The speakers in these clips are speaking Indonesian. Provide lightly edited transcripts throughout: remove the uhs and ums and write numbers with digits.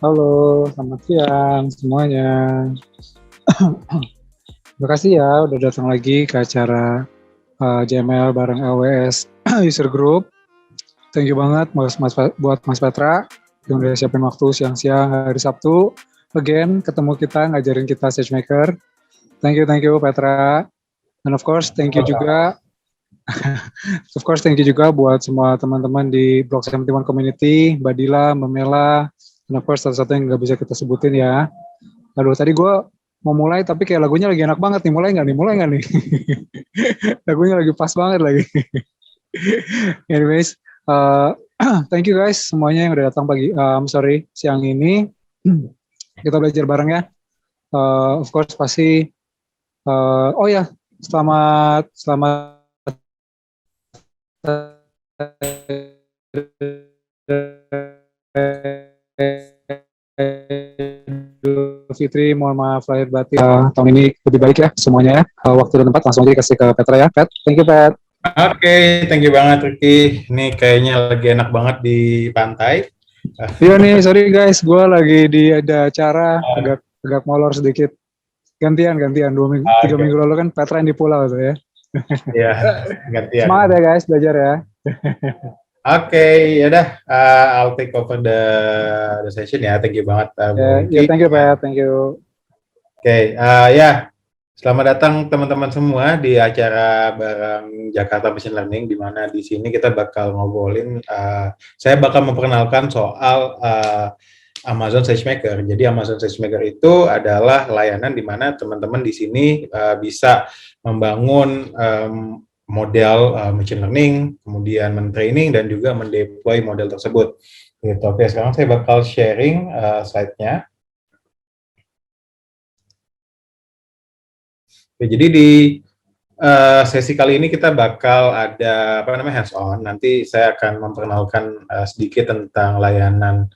Halo, selamat siang semuanya. Terima kasih ya udah datang lagi ke acara JML bareng LWS User Group. Thank you banget buat Mas Petra yang udah siapin waktu siang-siang hari Sabtu. Again, ketemu kita, ngajarin kita SageMaker. Thank you Petra. And of course, thank you juga buat semua teman-teman di Block 71 Community, Mbak Dila, Mbak Mela, and of course satu-satu yang nggak bisa kita sebutin ya. Aduh, tadi gue mau mulai tapi kayak lagunya lagi enak banget nih. Mulai nggak nih? Lagunya lagi pas banget lagi. Anyways, thank you guys semuanya yang udah datang siang ini. Kita belajar bareng ya. Of course pasti. Oh ya, selamat Fitri, mohon maaf lahir batin. Tahun ini lebih baik ya semuanya ya. Waktu dan tempat langsung aja kasih ke Petra ya. Pet, thank you Pet. Oke, thank you banget Ricky. Ini kayaknya lagi enak banget di pantai. Iya nih, sorry guys, gue lagi ada acara agak molor sedikit. Gantian 3 minggu lalu kan Petra yang di pulau tuh ya. Iya, gantian. Semangat ya guys, belajar ya. Oke, yaudah, I'll take over the session ya. Thank you banget. Thank you Pet, thank you. Oke, selamat datang teman-teman semua di acara bareng Jakarta Machine Learning, di mana di sini kita bakal ngobrolin, saya bakal memperkenalkan soal Amazon SageMaker. Jadi Amazon SageMaker itu adalah layanan di mana teman-teman di sini bisa membangun model machine learning, kemudian men-training dan juga mendeploy model tersebut. Gitu. Oke, sekarang saya bakal sharing slide-nya. Oke, jadi di sesi kali ini kita bakal ada hands-on. Nanti saya akan memperkenalkan sedikit tentang layanan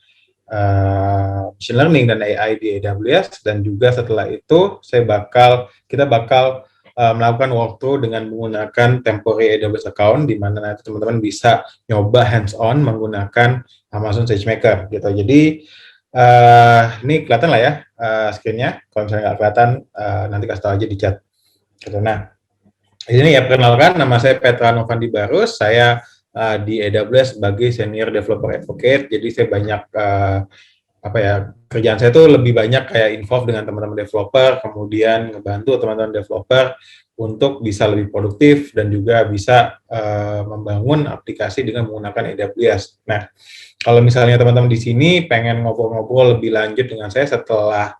machine learning dan AI di AWS, dan juga setelah itu kita bakal melakukan walkthrough dengan menggunakan temporary AWS account, di mana nanti teman-teman bisa nyoba hands-on menggunakan Amazon SageMaker gitu. Jadi ini kelihatan lah ya screen-nya. Kalau misalnya nggak kelihatan, nanti kasih tahu aja di chat. Gitu. Nah, ini ya perkenalkan, nama saya Petra Novandi Barus, saya di AWS sebagai Senior Developer Advocate. Jadi saya banyak kerjaan saya tuh lebih banyak kayak involve dengan teman-teman developer, kemudian ngebantu teman-teman developer untuk bisa lebih produktif dan juga bisa membangun aplikasi dengan menggunakan AWS. Nah, kalau misalnya teman-teman di sini pengen ngobrol-ngobrol lebih lanjut dengan saya setelah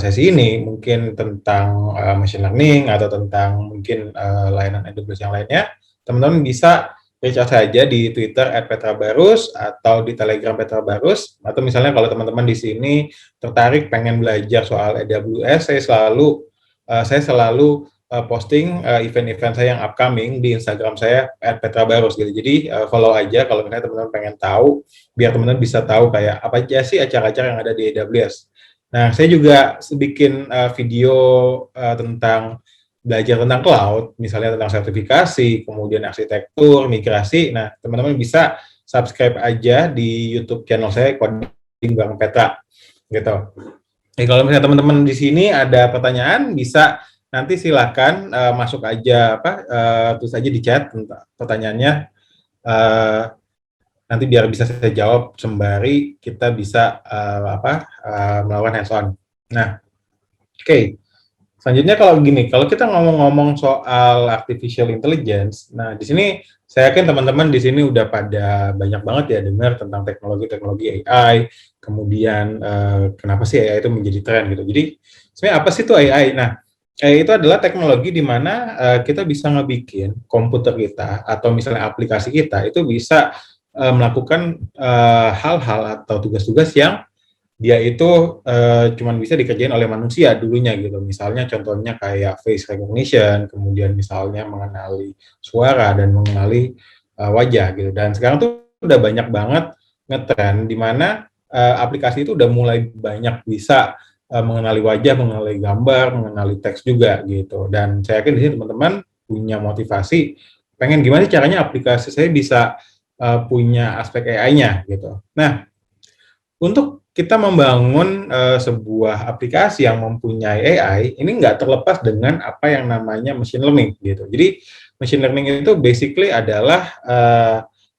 sesi ini, mungkin tentang machine learning atau tentang mungkin layanan AWS yang lainnya, teman-teman bisa reach out saja di Twitter @petrabarus atau di Telegram Petra Barus, atau misalnya kalau teman-teman di sini tertarik pengen belajar soal AWS, saya selalu posting event-event saya yang upcoming di Instagram saya @petrabarus gitu. Jadi follow aja kalau misalnya teman-teman pengen tahu, biar teman-teman bisa tahu kayak apa aja sih acara-acara yang ada di AWS. Nah, saya juga bikin video tentang belajar tentang cloud, misalnya tentang sertifikasi, kemudian arsitektur, migrasi. Nah, teman-teman bisa subscribe aja di YouTube channel saya, Coding Bang Petra, gitu. Jadi kalau misalnya teman-teman di sini ada pertanyaan, bisa nanti silakan masuk aja tulis aja di chat pertanyaannya. Nanti biar bisa saya jawab sembari kita bisa melakukan hands-on. Nah, oke. Selanjutnya kalau kita ngomong-ngomong soal artificial intelligence, nah di sini saya yakin teman-teman di sini udah pada banyak banget ya dengar tentang teknologi AI, kemudian kenapa sih AI itu menjadi tren gitu. Jadi sebenarnya apa sih itu AI? Nah, AI itu adalah teknologi di mana kita bisa ngebikin komputer kita atau misalnya aplikasi kita itu bisa melakukan hal-hal atau tugas-tugas yang dia itu cuman bisa dikerjain oleh manusia dulunya gitu. Misalnya contohnya kayak face recognition, kemudian misalnya mengenali suara dan mengenali wajah gitu. Dan sekarang tuh udah banyak banget ngetren di mana aplikasi itu udah mulai banyak bisa mengenali wajah, mengenali gambar, mengenali teks juga gitu. Dan saya yakin di sini teman-teman punya motivasi pengen gimana caranya aplikasi saya bisa punya aspek AI-nya gitu. Nah, untuk kita membangun sebuah aplikasi yang mempunyai AI, ini nggak terlepas dengan apa yang namanya machine learning gitu. Jadi machine learning itu basically adalah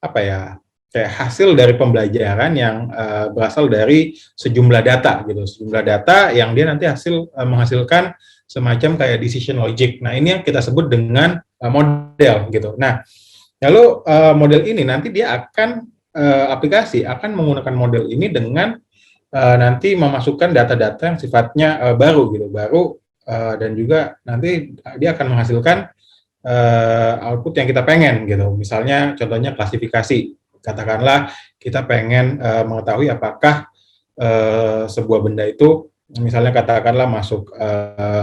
apa ya, kayak hasil dari pembelajaran yang berasal dari sejumlah data gitu, sejumlah data yang dia nanti menghasilkan semacam kayak decision logic. Nah, ini yang kita sebut dengan model gitu. Nah, lalu model ini nanti dia akan aplikasi akan menggunakan model ini dengan nanti memasukkan data-data yang sifatnya baru gitu, dan juga nanti dia akan menghasilkan output yang kita pengen gitu. Misalnya contohnya klasifikasi. Katakanlah kita pengen mengetahui apakah sebuah benda itu misalnya katakanlah masuk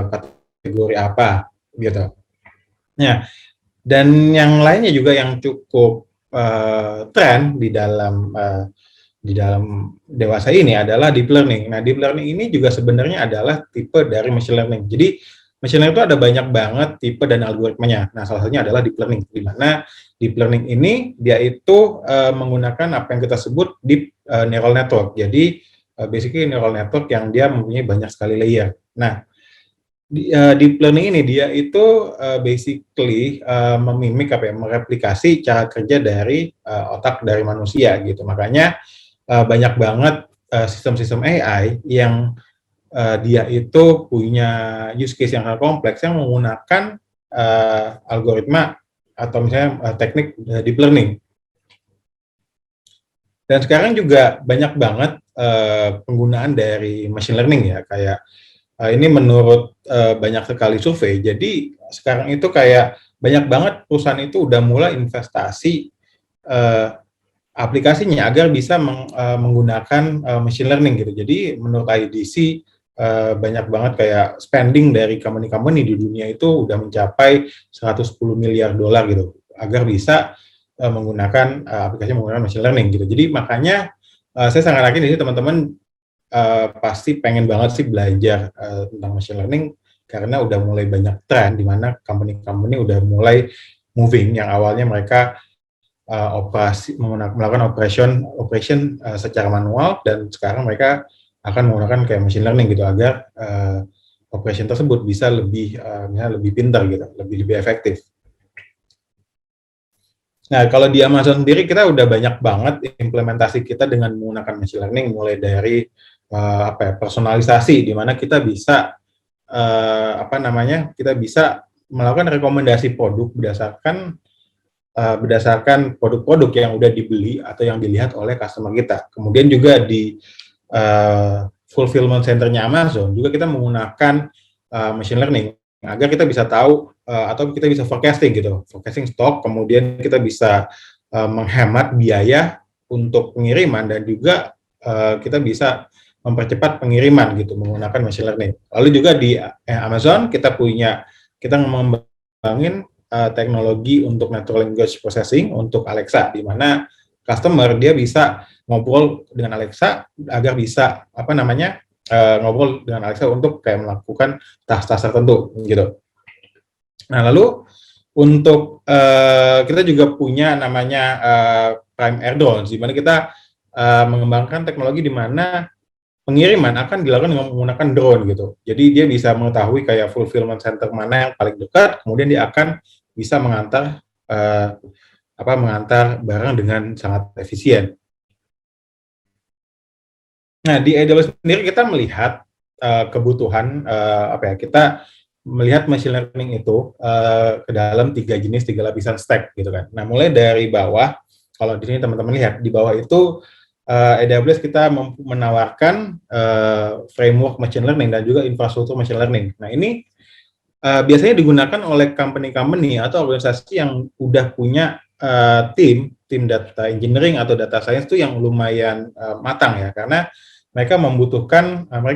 kategori apa gitu. Nah, dan yang lainnya juga yang cukup tren di dalam dewasa ini adalah deep learning. Nah, deep learning ini juga sebenarnya adalah tipe dari machine learning. Jadi, machine learning itu ada banyak banget tipe dan algoritmanya. Nah, salah satunya adalah deep learning, di mana deep learning ini dia itu menggunakan apa yang kita sebut deep neural network. Jadi, basically neural network yang dia mempunyai banyak sekali layer. Nah, deep learning ini dia itu basically memimik mereplikasi cara kerja dari otak dari manusia gitu. Makanya banyak banget sistem-sistem AI yang dia itu punya use case yang sangat kompleks yang menggunakan algoritma atau misalnya teknik deep learning. Dan sekarang juga banyak banget penggunaan dari machine learning ya, kayak ini menurut banyak sekali survei. Jadi sekarang itu kayak banyak banget perusahaan itu udah mulai investasi aplikasinya agar bisa menggunakan machine learning gitu. Jadi menurut IDC banyak banget kayak spending dari company-company di dunia itu udah mencapai 110 miliar dolar gitu agar bisa menggunakan aplikasi menggunakan machine learning gitu. Jadi makanya saya sangat yakin ini teman-teman pasti pengen banget sih belajar tentang machine learning karena udah mulai banyak tren di mana company-company udah mulai moving yang awalnya mereka melakukan operation secara manual dan sekarang mereka akan menggunakan kayak machine learning gitu agar operation tersebut bisa lebih pintar gitu, lebih efektif. Nah, kalau di Amazon sendiri kita udah banyak banget implementasi kita dengan menggunakan machine learning mulai dari personalisasi di mana kita bisa kita bisa melakukan rekomendasi produk berdasarkan produk-produk yang udah dibeli atau yang dilihat oleh customer kita. Kemudian juga di fulfillment centernya Amazon juga kita menggunakan machine learning agar kita bisa tahu atau kita bisa forecasting stok, kemudian kita bisa menghemat biaya untuk pengiriman dan juga kita bisa mempercepat pengiriman gitu menggunakan machine learning. Lalu juga di Amazon kita mengembangin teknologi untuk natural language processing untuk Alexa, di mana customer dia bisa ngobrol dengan Alexa agar bisa ngobrol dengan Alexa untuk kayak melakukan tas-tas tertentu gitu. Nah, lalu untuk kita juga punya namanya Prime Air Drones, di mana kita mengembangkan teknologi di mana pengiriman akan dilakukan dengan menggunakan drone gitu. Jadi dia bisa mengetahui kayak fulfillment center mana yang paling dekat, kemudian dia akan bisa mengantar barang dengan sangat efisien. Nah, di AWS sendiri kita melihat kebutuhan kita melihat machine learning itu ke dalam 3 lapisan stack gitu kan. Nah, mulai dari bawah, kalau di sini teman-teman lihat di bawah itu AWS kita menawarkan framework machine learning dan juga infrastruktur machine learning. Nah, ini biasanya digunakan oleh company-company atau organisasi yang udah punya tim data engineering atau data science itu yang lumayan matang ya, karena mereka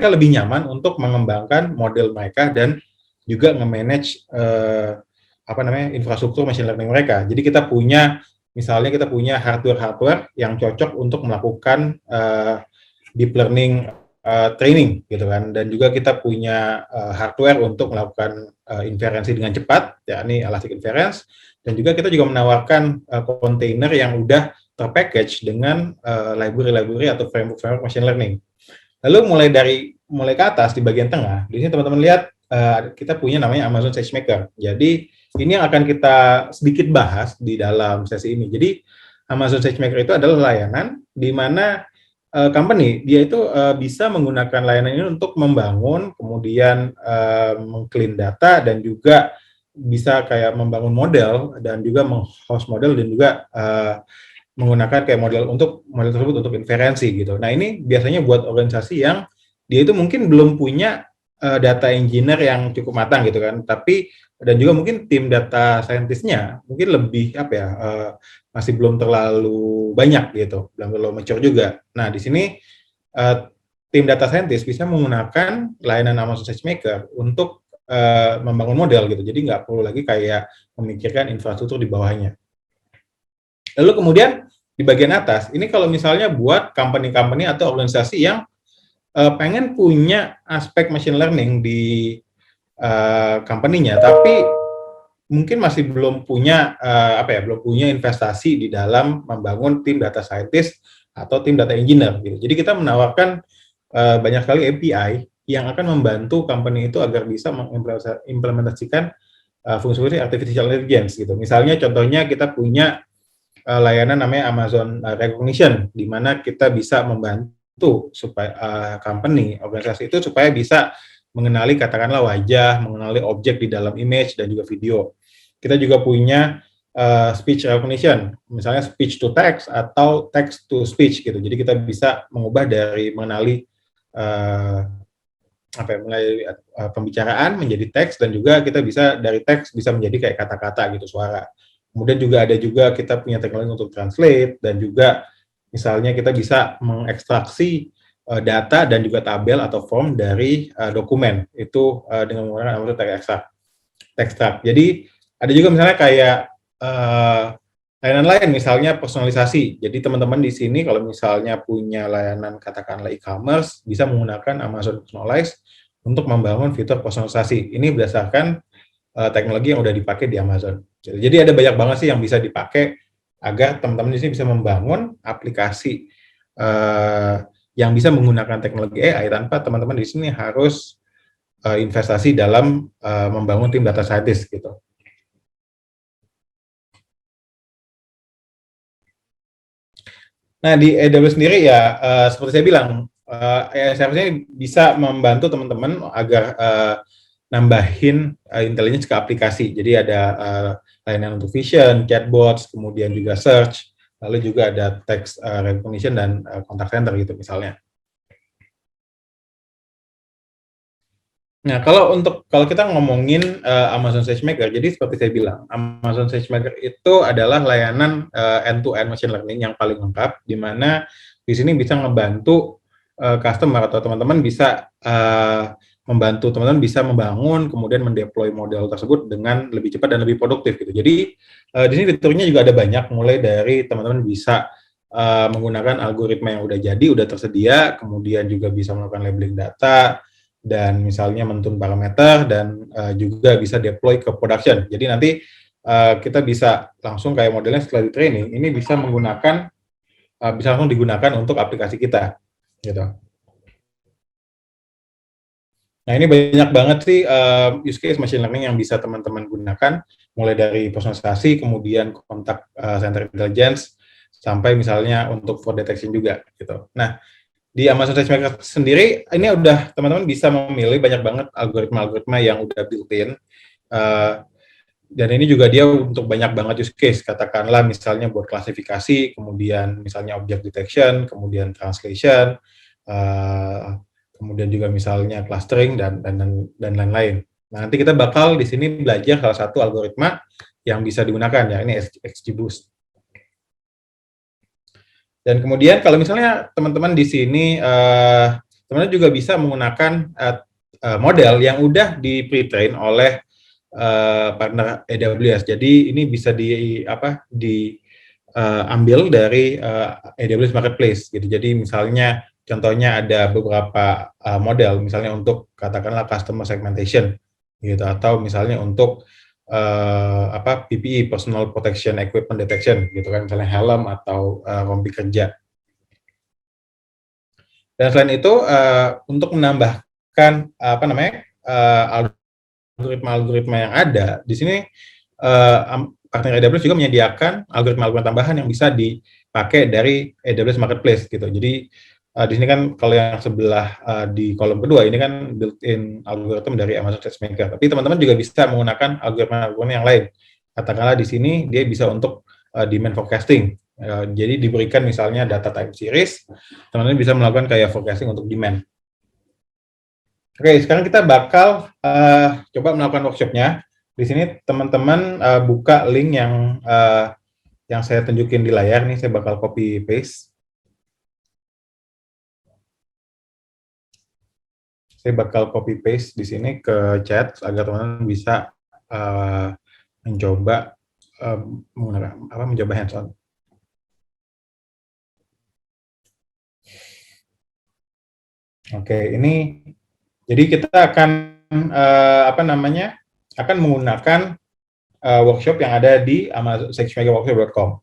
lebih nyaman untuk mengembangkan model mereka dan juga nge-manage infrastruktur machine learning mereka. Jadi kita punya hardware yang cocok untuk melakukan deep learning training gitu kan, dan juga kita punya hardware untuk melakukan inferensi dengan cepat, yakni elastic inference, dan juga kita menawarkan kontainer yang udah terpackage dengan library-library atau framework machine learning. Lalu mulai ke atas di bagian tengah, di sini teman-teman lihat kita punya namanya Amazon SageMaker. Jadi ini yang akan kita sedikit bahas di dalam sesi ini. Jadi Amazon SageMaker itu adalah layanan di mana company dia itu bisa menggunakan layanan ini untuk membangun, kemudian meng-clean data, dan juga bisa kayak membangun model dan juga meng-host model, dan juga menggunakan kayak model tersebut untuk inferensi gitu. Nah ini biasanya buat organisasi yang dia itu mungkin belum punya data engineer yang cukup matang gitu kan, tapi dan juga mungkin tim data scientist-nya mungkin lebih masih belum terlalu banyak gitu, belum terlalu mature juga. Nah di sini tim data scientist bisa menggunakan layanan Amazon SageMaker untuk membangun model gitu, jadi nggak perlu lagi kayak memikirkan infrastruktur di bawahnya. Lalu kemudian di bagian atas, ini kalau misalnya buat company-company atau organisasi yang pengen punya aspek machine learning di company-nya, tapi mungkin masih belum punya belum punya investasi di dalam membangun tim data scientist atau tim data engineer gitu. Jadi kita menawarkan banyak sekali API yang akan membantu company itu agar bisa mengimplementasikan fungsi-fungsi artificial intelligence gitu. Misalnya contohnya kita punya layanan namanya Amazon Recognition, di mana kita bisa membantu supaya company, organisasi itu supaya bisa mengenali katakanlah wajah, mengenali objek di dalam image dan juga video. Kita juga punya speech recognition, misalnya speech to text atau text to speech gitu. Jadi kita bisa mengubah dari mengenali pembicaraan menjadi teks, dan juga kita bisa dari teks bisa menjadi kayak kata-kata gitu, suara. Kemudian juga ada kita punya teknologi untuk translate, dan juga misalnya kita bisa mengekstraksi data dan juga tabel atau form dari dokumen itu dengan menggunakan Amazon Text Extract. Jadi ada juga misalnya kayak layanan lain, misalnya personalisasi. Jadi teman-teman di sini kalau misalnya punya layanan katakanlah e-commerce, bisa menggunakan Amazon Personalize untuk membangun fitur personalisasi. Ini berdasarkan teknologi yang udah dipakai di Amazon. Jadi ada banyak banget sih yang bisa dipakai agar teman-teman di sini bisa membangun aplikasi yang bisa menggunakan teknologi AI tanpa teman-teman di sini harus investasi dalam membangun tim data scientist gitu. Nah di AWS sendiri ya seperti saya bilang, seharusnya bisa membantu teman-teman agar nambahin intelligence ke aplikasi. Jadi ada layanan untuk vision, chatbots, kemudian juga search, lalu juga ada text recognition dan contact center gitu misalnya. Nah, kalau kita ngomongin Amazon SageMaker, jadi seperti saya bilang, Amazon SageMaker itu adalah layanan end-to-end machine learning yang paling lengkap, di mana di sini bisa ngebantu customer atau teman-teman bisa membantu teman-teman bisa membangun kemudian mendeploy model tersebut dengan lebih cepat dan lebih produktif gitu. Jadi di sini fiturnya juga ada banyak, mulai dari teman-teman bisa menggunakan algoritma yang udah jadi, udah tersedia, kemudian juga bisa melakukan labeling data, dan misalnya mentun parameter, dan juga bisa deploy ke production. Jadi nanti kita bisa langsung kayak modelnya setelah di training, ini bisa menggunakan bisa langsung digunakan untuk aplikasi kita gitu. Nah ini banyak banget sih use case machine learning yang bisa teman-teman gunakan, mulai dari personalisasi, kemudian contact center intelligence, sampai misalnya untuk fraud detection juga gitu. Nah di Amazon SageMaker sendiri ini udah teman-teman bisa memilih banyak banget algoritma-algoritma yang udah built-in, dan ini juga dia untuk banyak banget use case, katakanlah misalnya buat klasifikasi, kemudian misalnya object detection, kemudian translation, kemudian juga misalnya clustering dan lain-lain. Nah, nanti kita bakal di sini belajar salah satu algoritma yang bisa digunakan ya, ini XGBoost. Dan kemudian kalau misalnya teman-teman di sini teman-teman juga bisa menggunakan model yang udah di pre-train oleh partner AWS. Jadi ini bisa diambil dari AWS Marketplace gitu. Jadi misalnya contohnya ada beberapa model, misalnya untuk katakanlah customer segmentation gitu, atau misalnya untuk PPE, Personal Protection Equipment Detection, gitu kan, misalnya helm atau rompi kerja. Dan selain itu, untuk menambahkan algoritma-algoritma yang ada di sini, partner AWS juga menyediakan algoritma-algoritma tambahan yang bisa dipakai dari AWS Marketplace gitu. Jadi di sini kan kalau yang sebelah di kolom kedua ini kan built-in algoritma dari Amazon SageMaker. Tapi teman-teman juga bisa menggunakan algoritma-algoritma yang lain. Katakanlah di sini dia bisa untuk demand forecasting. Jadi diberikan misalnya data time series, teman-teman bisa melakukan kayak forecasting untuk demand. Oke, sekarang kita bakal coba melakukan workshopnya. Di sini teman-teman buka link yang saya tunjukin di layar nih, saya bakal copy paste. Saya bakal copy paste di sini ke chat agar teman-teman bisa mencoba mencoba hands-on. Oke, ini jadi kita akan akan menggunakan workshop yang ada di Amazon SageMakerWorkshop.com.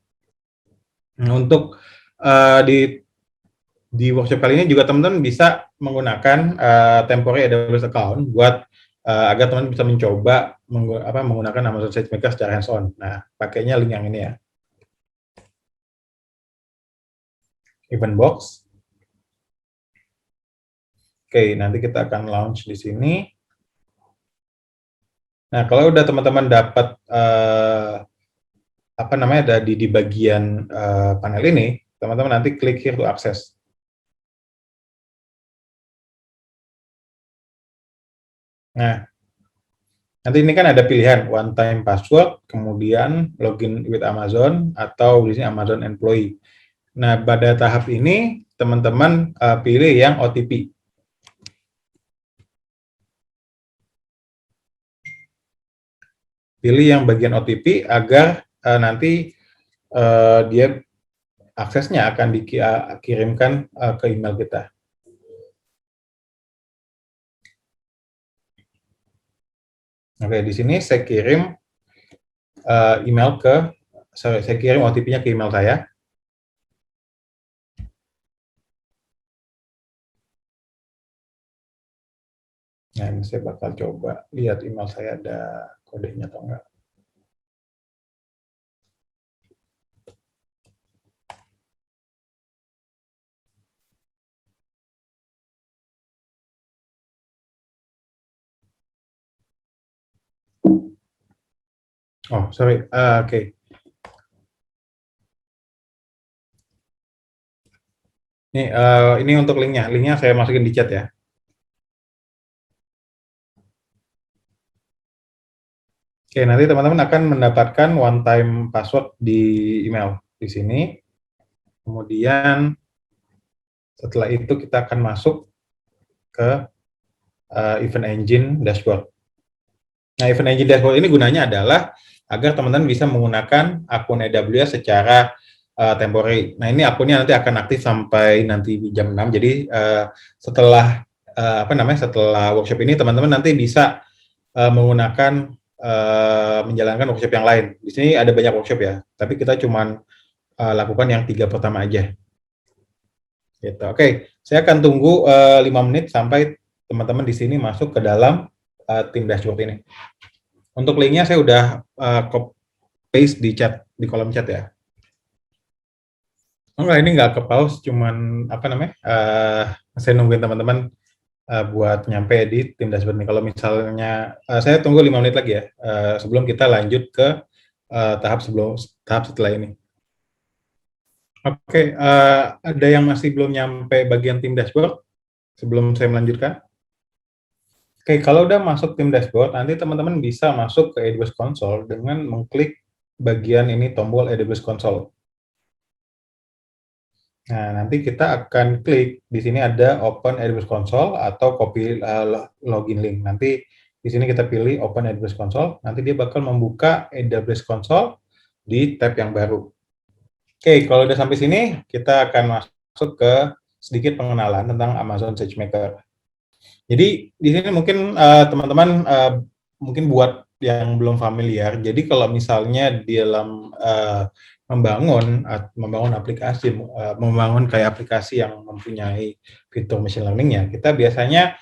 Untuk di workshop kali ini juga teman-teman bisa menggunakan temporary AWS account buat agar teman-teman bisa mencoba menggunakan Amazon SageMaker secara hands-on. Nah, pakainya link yang ini ya. Event box. Oke, nanti kita akan launch di sini. Nah, kalau udah teman-teman dapat ada di bagian panel ini, teman-teman nanti klik here to access. Nah, nanti ini kan ada pilihan one time password, kemudian login with Amazon, atau di sini Amazon employee. Nah, pada tahap ini teman-teman pilih yang OTP. Pilih yang bagian OTP agar nanti dia aksesnya akan dikirimkan ke email kita. Oke, di sini saya kirim saya kirim OTP-nya ke email saya. Nah, ini saya bakal coba lihat email saya ada kodenya atau enggak. Oh, sorry. Oke. Ini untuk linknya. Linknya saya masukin di chat ya. Oke, nanti teman-teman akan mendapatkan one time password di email di sini. Kemudian setelah itu kita akan masuk ke Event Engine Dashboard. Nah, Event Engine Dashboard ini gunanya adalah agar teman-teman bisa menggunakan akun AWS secara temporary. Nah, ini akunnya nanti akan aktif sampai nanti jam 6. Jadi setelah setelah workshop ini teman-teman nanti bisa menggunakan menjalankan workshop yang lain. Di sini ada banyak workshop ya, tapi kita cuman lakukan yang 3 pertama aja. Gitu. Oke, saya akan tunggu 5 menit sampai teman-teman di sini masuk ke dalam tim dashboard ini. Untuk linknya saya udah copy paste di chat, di kolom chat ya. Enggak, ini nggak ke pause, cuman saya nungguin teman-teman buat nyampe di tim dashboard ini. Kalau misalnya saya tunggu 5 menit lagi ya sebelum kita lanjut ke tahap setelah ini. Oke, ada yang masih belum nyampe bagian tim dashboard sebelum saya melanjutkan? Oke, kalau udah masuk tim dashboard, nanti teman-teman bisa masuk ke AWS Console dengan mengklik bagian ini tombol AWS Console. Nah, nanti kita akan klik di sini ada Open AWS Console atau copy login link. Nanti di sini kita pilih Open AWS Console, nanti dia bakal membuka AWS Console di tab yang baru. Oke, kalau udah sampai sini, kita akan masuk ke sedikit pengenalan tentang Amazon SageMaker. Jadi di sini mungkin teman-teman mungkin buat yang belum familiar, jadi kalau misalnya di dalam membangun aplikasi, membangun kayak aplikasi yang mempunyai fitur machine learning-nya, kita biasanya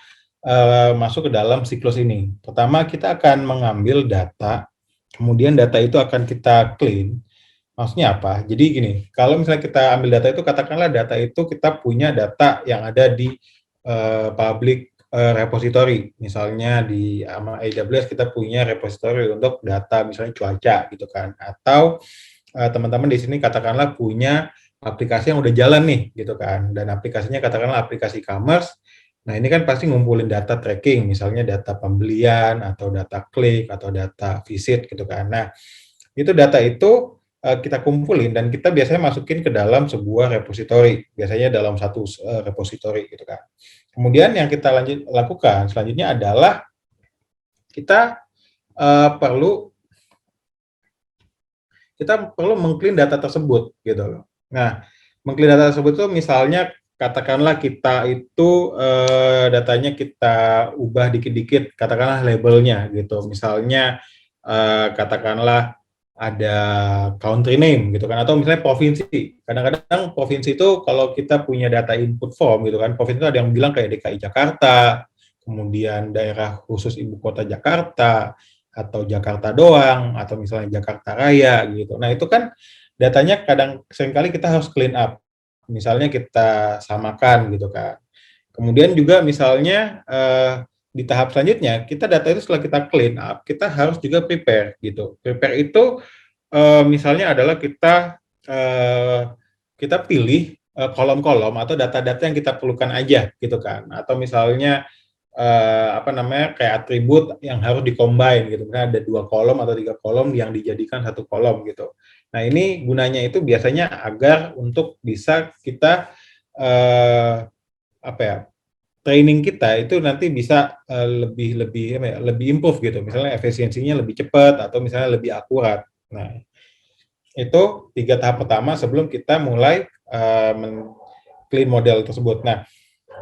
masuk ke dalam siklus ini. Pertama, kita akan mengambil data, kemudian data itu akan kita clean. Maksudnya apa? Jadi gini, kalau misalnya kita ambil data itu, katakanlah data itu kita punya data yang ada di public repository. Misalnya di AWS kita punya repository untuk data misalnya cuaca gitu kan. Atau teman-teman di sini katakanlah punya aplikasi yang udah jalan nih gitu kan. Dan aplikasinya katakanlah aplikasi e-commerce. Nah, ini kan pasti ngumpulin data tracking, misalnya data pembelian atau data klik atau data visit gitu kan. Nah, itu data itu kita kumpulin dan kita biasanya masukin ke dalam sebuah repository, biasanya dalam satu repository gitu kan. Kemudian yang kita lakukan selanjutnya adalah kita perlu mengclean data tersebut gitu loh. Nah, mengclean data tersebut itu misalnya katakanlah kita itu datanya kita ubah dikit-dikit, katakanlah labelnya gitu. Misalnya katakanlah ada country name gitu kan, atau misalnya provinsi. Kadang-kadang provinsi itu kalau kita punya data input form gitu kan, provinsi itu ada yang bilang kayak DKI Jakarta, kemudian daerah khusus ibu kota Jakarta, atau Jakarta doang, atau misalnya Jakarta Raya gitu. Nah, itu kan datanya seringkali kita harus clean up. Misalnya kita samakan gitu kan. Kemudian juga misalnya di tahap selanjutnya, kita data itu setelah kita clean up, kita harus juga prepare gitu. Prepare itu misalnya adalah kita pilih kolom-kolom atau data-data yang kita perlukan aja gitu kan. Atau misalnya kayak atribut yang harus dikombine gitu. Misalnya ada 2 kolom atau 3 kolom yang dijadikan satu kolom gitu. Nah, ini gunanya itu biasanya agar untuk bisa kita apa ya, training kita itu nanti bisa lebih improve gitu. Misalnya efisiensinya lebih cepat atau misalnya lebih akurat. Nah, itu 3 tahap pertama sebelum kita mulai clean model tersebut. Nah,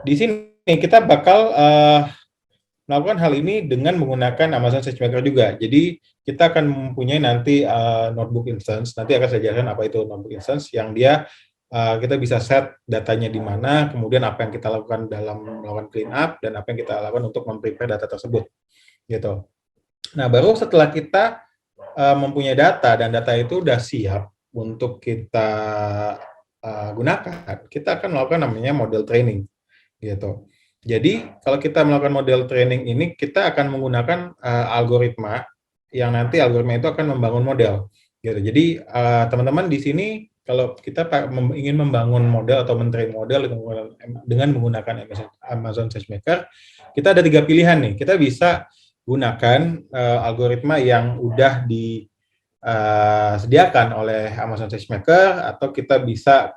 di sini kita bakal melakukan hal ini dengan menggunakan Amazon SageMaker juga. Jadi kita akan mempunyai nanti notebook instance. Nanti akan saya jelaskan apa itu notebook instance, yang dia kita bisa set datanya di mana, kemudian apa yang kita lakukan dalam melakukan clean up, dan apa yang kita lakukan untuk memprepare data tersebut. Gitu. Nah, baru setelah kita mempunyai data dan data itu udah siap untuk kita gunakan, kita akan melakukan namanya model training. Gitu. Jadi kalau kita melakukan model training ini, kita akan menggunakan algoritma yang nanti algoritma itu akan membangun model. Gitu. Jadi teman-teman di sini kalau kita ingin membangun model atau men-train model dengan menggunakan Amazon SageMaker, kita ada 3 pilihan nih. Kita bisa gunakan algoritma yang udah disediakan oleh Amazon SageMaker, atau kita bisa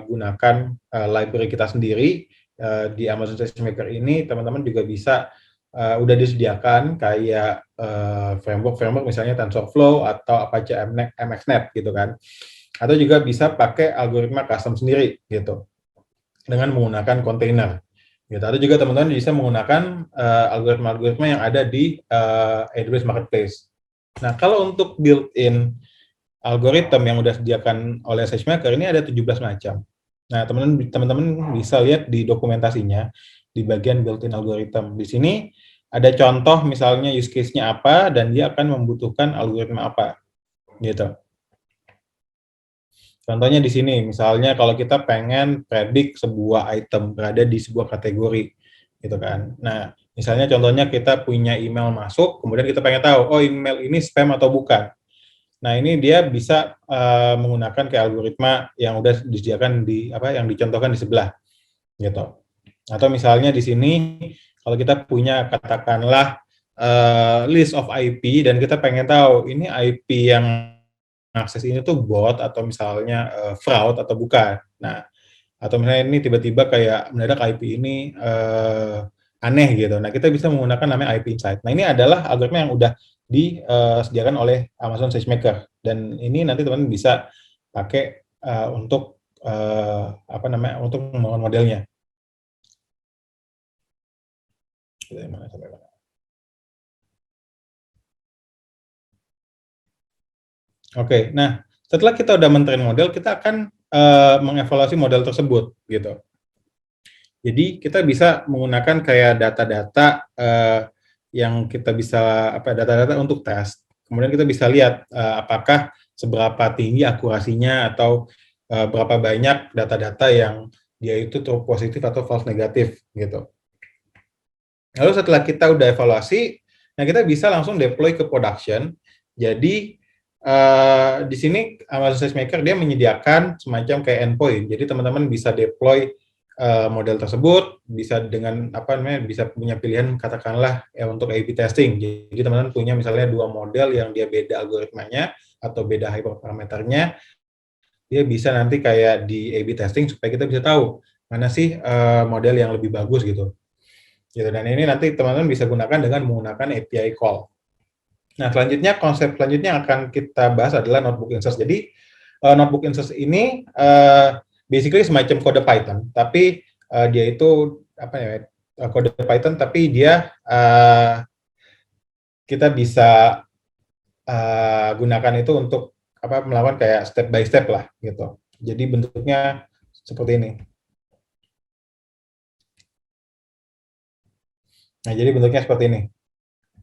gunakan library kita sendiri. Di Amazon SageMaker ini teman-teman juga bisa udah disediakan kayak framework misalnya TensorFlow atau Apache MXNet gitu kan, atau juga bisa pakai algoritma custom sendiri gitu dengan menggunakan container gitu. Atau juga teman-teman bisa menggunakan algoritma-algoritma yang ada di AWS Marketplace. Nah, kalau untuk built-in algoritma yang udah disediakan oleh SageMaker ini ada 17 macam. Nah, teman-teman bisa lihat di dokumentasinya di bagian built-in algorithm. Di sini ada contoh misalnya use case-nya apa dan dia akan membutuhkan algoritma apa. Gitu. Contohnya di sini, misalnya kalau kita pengen predik sebuah item berada di sebuah kategori, gitu kan. Nah, misalnya contohnya kita punya email masuk, kemudian kita pengen tahu, oh email ini spam atau bukan. Nah, ini dia bisa menggunakan kayak algoritma yang udah disediakan yang dicontohkan di sebelah, gitu. Atau misalnya di sini kalau kita punya katakanlah list of IP dan kita pengen tahu ini IP yang akses ini tuh bot atau misalnya fraud atau bukan. Nah, atau misalnya ini tiba-tiba kayak mendadak IP ini aneh gitu. Nah, kita bisa menggunakan namanya IP Insight. Nah, ini adalah algoritma yang udah disediakan oleh Amazon SageMaker, dan ini nanti teman-teman bisa pakai untuk untuk membangun modelnya. Oke, nah setelah kita udah mentrain model, kita akan mengevaluasi model tersebut gitu. Jadi kita bisa menggunakan kayak data-data yang kita bisa data-data untuk tes. Kemudian kita bisa lihat apakah seberapa tinggi akurasinya atau berapa banyak data-data yang dia itu true positif atau false negatif gitu. Lalu setelah kita udah evaluasi, nah kita bisa langsung deploy ke production. Jadi di sini Amazon SageMaker dia menyediakan semacam kayak endpoint. Jadi teman-teman bisa deploy model tersebut, bisa dengan bisa punya pilihan katakanlah untuk A/B testing. Jadi teman-teman punya misalnya 2 model yang dia beda algoritmanya atau beda hyperparameternya, dia bisa nanti kayak di A/B testing supaya kita bisa tahu mana sih model yang lebih bagus gitu. Dan ini nanti teman-teman bisa gunakan dengan menggunakan API call. Nah, selanjutnya konsep selanjutnya yang akan kita bahas adalah notebook instance. Jadi notebook instance ini basically semacam kode Python, tapi dia itu kode Python, tapi dia kita bisa gunakan itu untuk melakukan kayak step by step lah gitu. Jadi bentuknya seperti ini. Nah, jadi bentuknya seperti ini.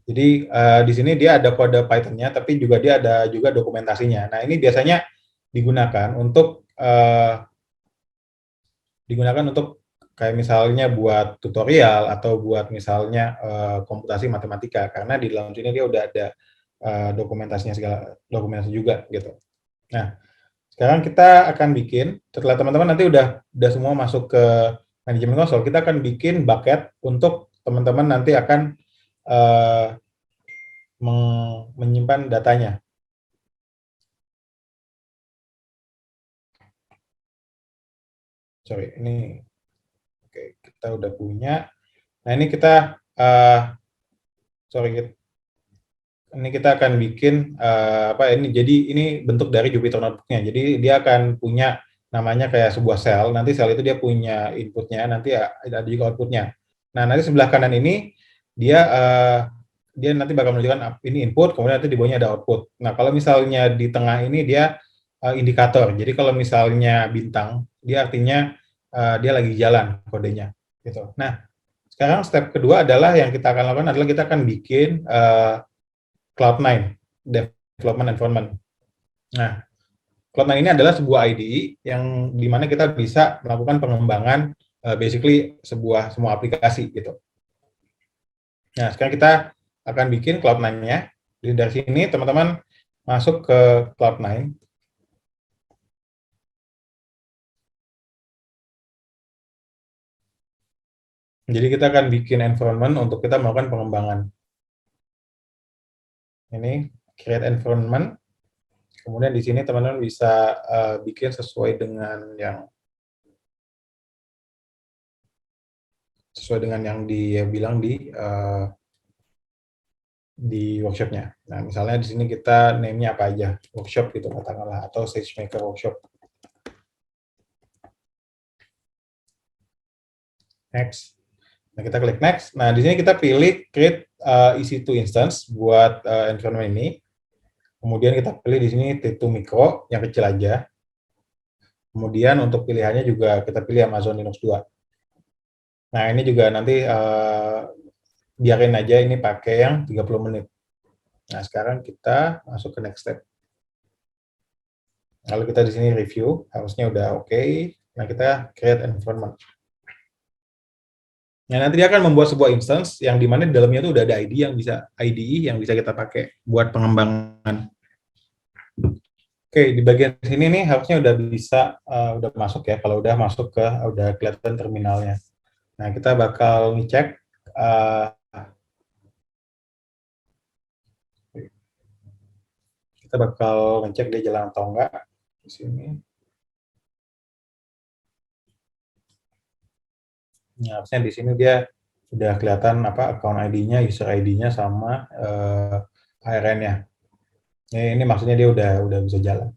Jadi di sini dia ada kode Python-nya, tapi juga dia ada juga dokumentasinya. Nah, ini biasanya digunakan untuk kayak misalnya buat tutorial atau buat misalnya komputasi matematika, karena di dalam sini dia udah ada dokumentasinya dokumentasi juga gitu. Nah, sekarang kita akan bikin, setelah teman-teman nanti udah semua masuk ke manajemen konsol, kita akan bikin bucket untuk teman-teman nanti akan menyimpan datanya. Sorry, ini oke, kita udah punya. Nah, ini kita ini kita akan bikin ini, jadi ini bentuk dari Jupyter Notebook-nya. Jadi dia akan punya namanya kayak sebuah sel, nanti sel itu dia punya inputnya, nanti ada juga outputnya. Nah, nanti sebelah kanan ini dia nanti bakal menunjukkan ini input, kemudian nanti di bawahnya ada output. Nah, kalau misalnya di tengah ini dia indikator. Jadi kalau misalnya bintang, dia artinya dia lagi jalan kodenya gitu. Nah, sekarang step kedua adalah yang kita akan lakukan adalah kita akan bikin Cloud9 Development Environment. Nah, Cloud9 ini adalah sebuah IDE yang dimana kita bisa melakukan pengembangan basically semua aplikasi gitu. Nah, sekarang kita akan bikin Cloud9-nya. Dari sini teman-teman masuk ke Cloud9. Jadi kita akan bikin environment untuk kita melakukan pengembangan. Ini create environment. Kemudian di sini teman-teman bisa bikin sesuai dengan yang dia bilang di workshop-nya. Nah, misalnya di sini kita name-nya apa aja, workshop gitu katakanlah, atau SageMaker workshop. Next. Nah, kita klik next. Nah, di sini kita pilih create EC2 instance buat environment ini. Kemudian kita pilih di sini T2 Micro yang kecil aja. Kemudian untuk pilihannya juga kita pilih Amazon Linux 2. Nah, ini juga nanti biarin aja ini pakai yang 30 menit. Nah, sekarang kita masuk ke next step. Lalu kita di sini review, harusnya udah oke. Nah, kita create environment. Nah, nanti dia akan membuat sebuah instance yang dimana di dalamnya itu udah ada IDE yang bisa kita pakai buat pengembangan. Oke, di bagian sini nih harusnya udah bisa udah masuk ya. Kalau udah masuk udah kelihatan terminalnya. Nah, kita bakal ngecek dia jalan atau enggak di sini. Nah, harusnya di sini dia udah kelihatan account ID-nya, user ID-nya sama ARN-nya. Ini maksudnya dia udah bisa jalan.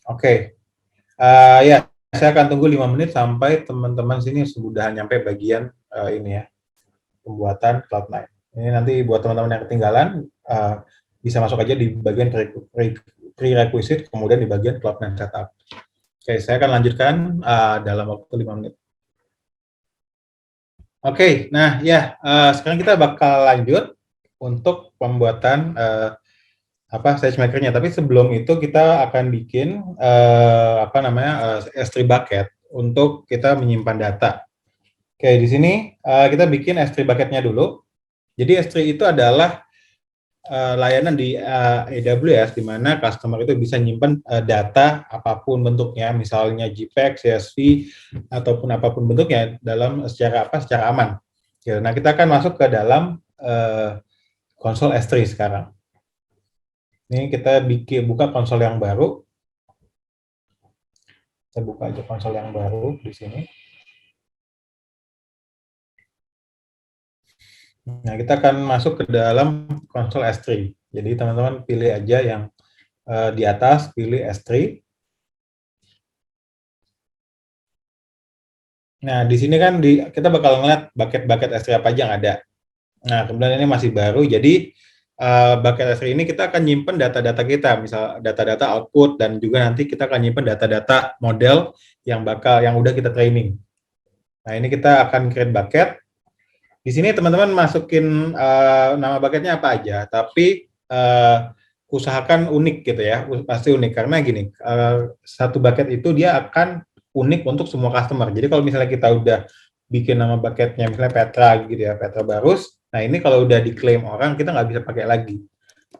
Oke. Ya, saya akan tunggu 5 menit sampai teman-teman sini sudah nyampe bagian ini ya, pembuatan Cloud9. Ini nanti buat teman-teman yang ketinggalan, bisa masuk aja di bagian prerequisite, kemudian di bagian cloud NAND setup. Oke, saya akan lanjutkan dalam waktu 5 menit. Oke, nah ya, sekarang kita bakal lanjut untuk pembuatan SageMaker-nya. Tapi sebelum itu kita akan bikin S3 bucket untuk kita menyimpan data. Oke, di sini kita bikin S3 bucket-nya dulu. Jadi S3 itu adalah layanan di AWS di mana customer itu bisa nyimpan data apapun bentuknya, misalnya JPEG, CSV ataupun apapun bentuknya dalam secara aman. Nah, kita akan masuk ke dalam konsol S3 sekarang. Ini kita buka konsol yang baru. Kita buka aja konsol yang baru di sini. Nah, kita akan masuk ke dalam konsol S3. Jadi teman-teman pilih aja yang di atas, pilih S3. Nah, di sini kan kita bakal ngeliat bucket-bucket S3 apa aja yang ada. Nah, kemudian ini masih baru, jadi bucket S3 ini kita akan nyimpen data-data kita, misal data-data output, dan juga nanti kita akan nyimpen data-data model yang udah kita training. Nah, ini kita akan create bucket. Di sini teman-teman masukin nama bucketnya apa aja, tapi usahakan unik gitu ya, pasti unik, karena gini, satu bucket itu dia akan unik untuk semua customer. Jadi kalau misalnya kita udah bikin nama bucketnya, misalnya Petra gitu ya, Petra Barus, nah ini kalau udah diklaim orang, kita nggak bisa pakai lagi.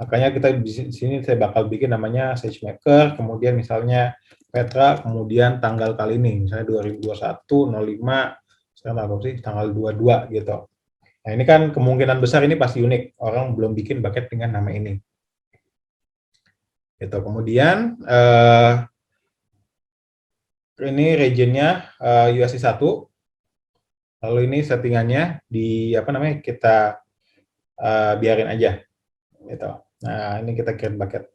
Makanya kita di sini saya bakal bikin namanya SageMaker, kemudian misalnya Petra, kemudian tanggal kali ini, misalnya 2021, 05, sekarang apa sih, tanggal 22 gitu. Nah ini kan kemungkinan besar ini pasti unik, orang belum bikin bucket dengan nama ini. Gitu. Kemudian ini regionnya USC 1, lalu ini settingannya kita biarin aja, gitu. Nah ini kita create bucket.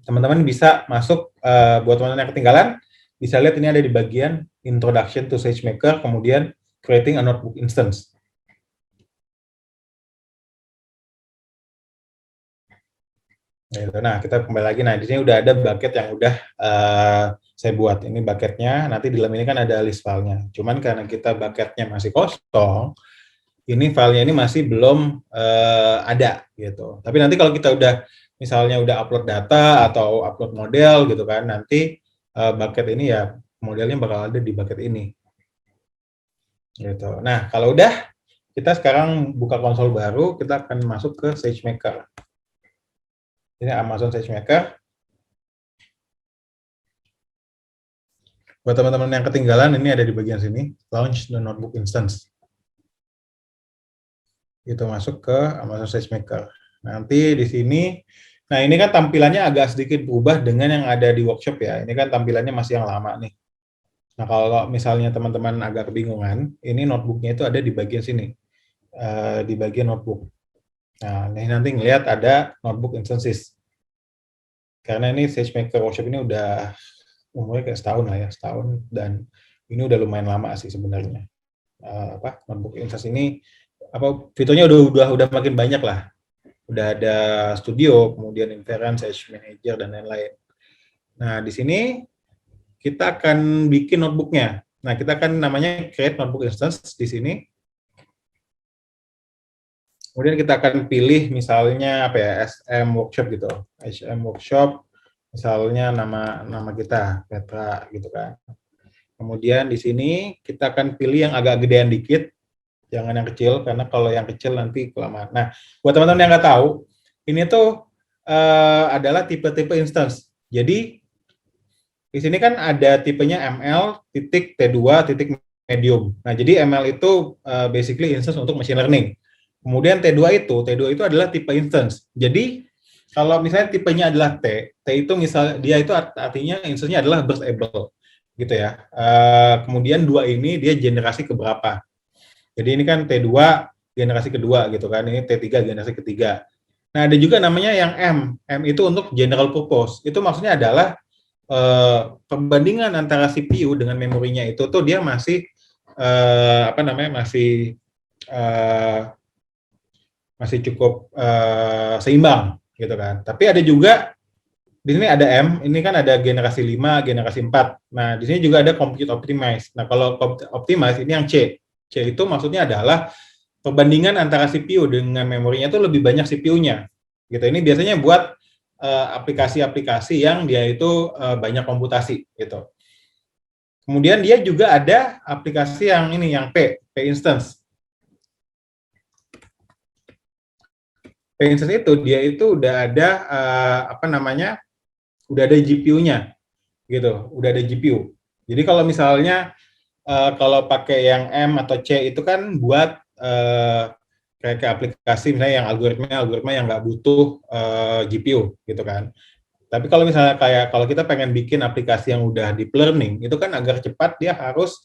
Teman-teman bisa masuk, buat teman-teman yang ketinggalan, bisa lihat ini ada di bagian Introduction to SageMaker, kemudian Creating a Notebook Instance. Nah, kita kembali lagi. Nah, di sini udah ada bucket yang udah saya buat. Ini bucketnya. Nanti di dalam ini kan ada list filenya. Cuman karena kita bucketnya masih kosong, ini filenya ini masih belum ada gitu. Tapi nanti kalau kita udah misalnya udah upload data atau upload model gitu kan, nanti bucket ini ya modelnya bakal ada di bucket ini. Gitu. Nah, kalau udah, kita sekarang buka konsol baru, kita akan masuk ke SageMaker. Ini Amazon SageMaker. Buat teman-teman yang ketinggalan, ini ada di bagian sini, Launch the Notebook Instance. Itu masuk ke Amazon SageMaker. Nanti di sini, nah ini kan tampilannya agak sedikit berubah dengan yang ada di workshop ya. Ini kan tampilannya masih yang lama nih. Nah kalau misalnya teman-teman agak kebingungan, ini notebooknya itu ada di bagian sini, di bagian notebook. Nah ini nanti ngelihat ada notebook instances. Karena ini SageMaker workshop ini udah umurnya kayak setahun lah ya, setahun, dan ini udah lumayan lama sih sebenarnya. Notebook instance ini fiturnya udah makin banyak lah. Udah ada studio, kemudian inference, Sage Manager, dan lain-lain. Nah di sini kita akan bikin notebooknya. Nah kita akan namanya create notebook instance di sini. Kemudian kita akan pilih misalnya SM workshop gitu, SM workshop, misalnya nama kita Petra gitu kan. Kemudian di sini kita akan pilih yang agak gedean dikit, jangan yang kecil karena kalau yang kecil nanti kelamaan. Nah, buat teman-teman yang nggak tahu, ini tuh adalah tipe-tipe instance. Jadi di sini kan ada tipenya ML, T2, medium. Nah, jadi ML itu basically instance untuk machine learning. Kemudian T2 itu adalah tipe instance. Jadi kalau misalnya tipenya adalah T itu misalnya dia itu artinya instance-nya adalah burst able gitu ya. Kemudian 2 ini dia generasi keberapa. Jadi ini kan T2 generasi kedua gitu kan. Ini T3 generasi ketiga. Nah, ada juga namanya yang M. M itu untuk general purpose. Itu maksudnya adalah perbandingan antara CPU dengan memorinya itu tuh dia masih masih cukup seimbang gitu kan. Tapi ada juga di sini ada M, ini kan ada generasi 5, generasi 4. Nah, di sini juga ada compute optimize. Nah, kalau compute optimize ini yang C. C itu maksudnya adalah perbandingan antara CPU dengan memorinya itu lebih banyak CPU-nya. Gitu. Ini biasanya buat aplikasi-aplikasi yang dia itu banyak komputasi gitu. Kemudian dia juga ada aplikasi yang ini yang P instance. P instance itu dia itu udah ada udah ada GPU-nya gitu, udah ada GPU. Jadi kalau misalnya kalau pakai yang M atau C itu kan buat kayak aplikasi misalnya yang algoritma yang nggak butuh GPU gitu kan. Tapi kalau misalnya kalau kita pengen bikin aplikasi yang udah deep learning, itu kan agar cepat dia harus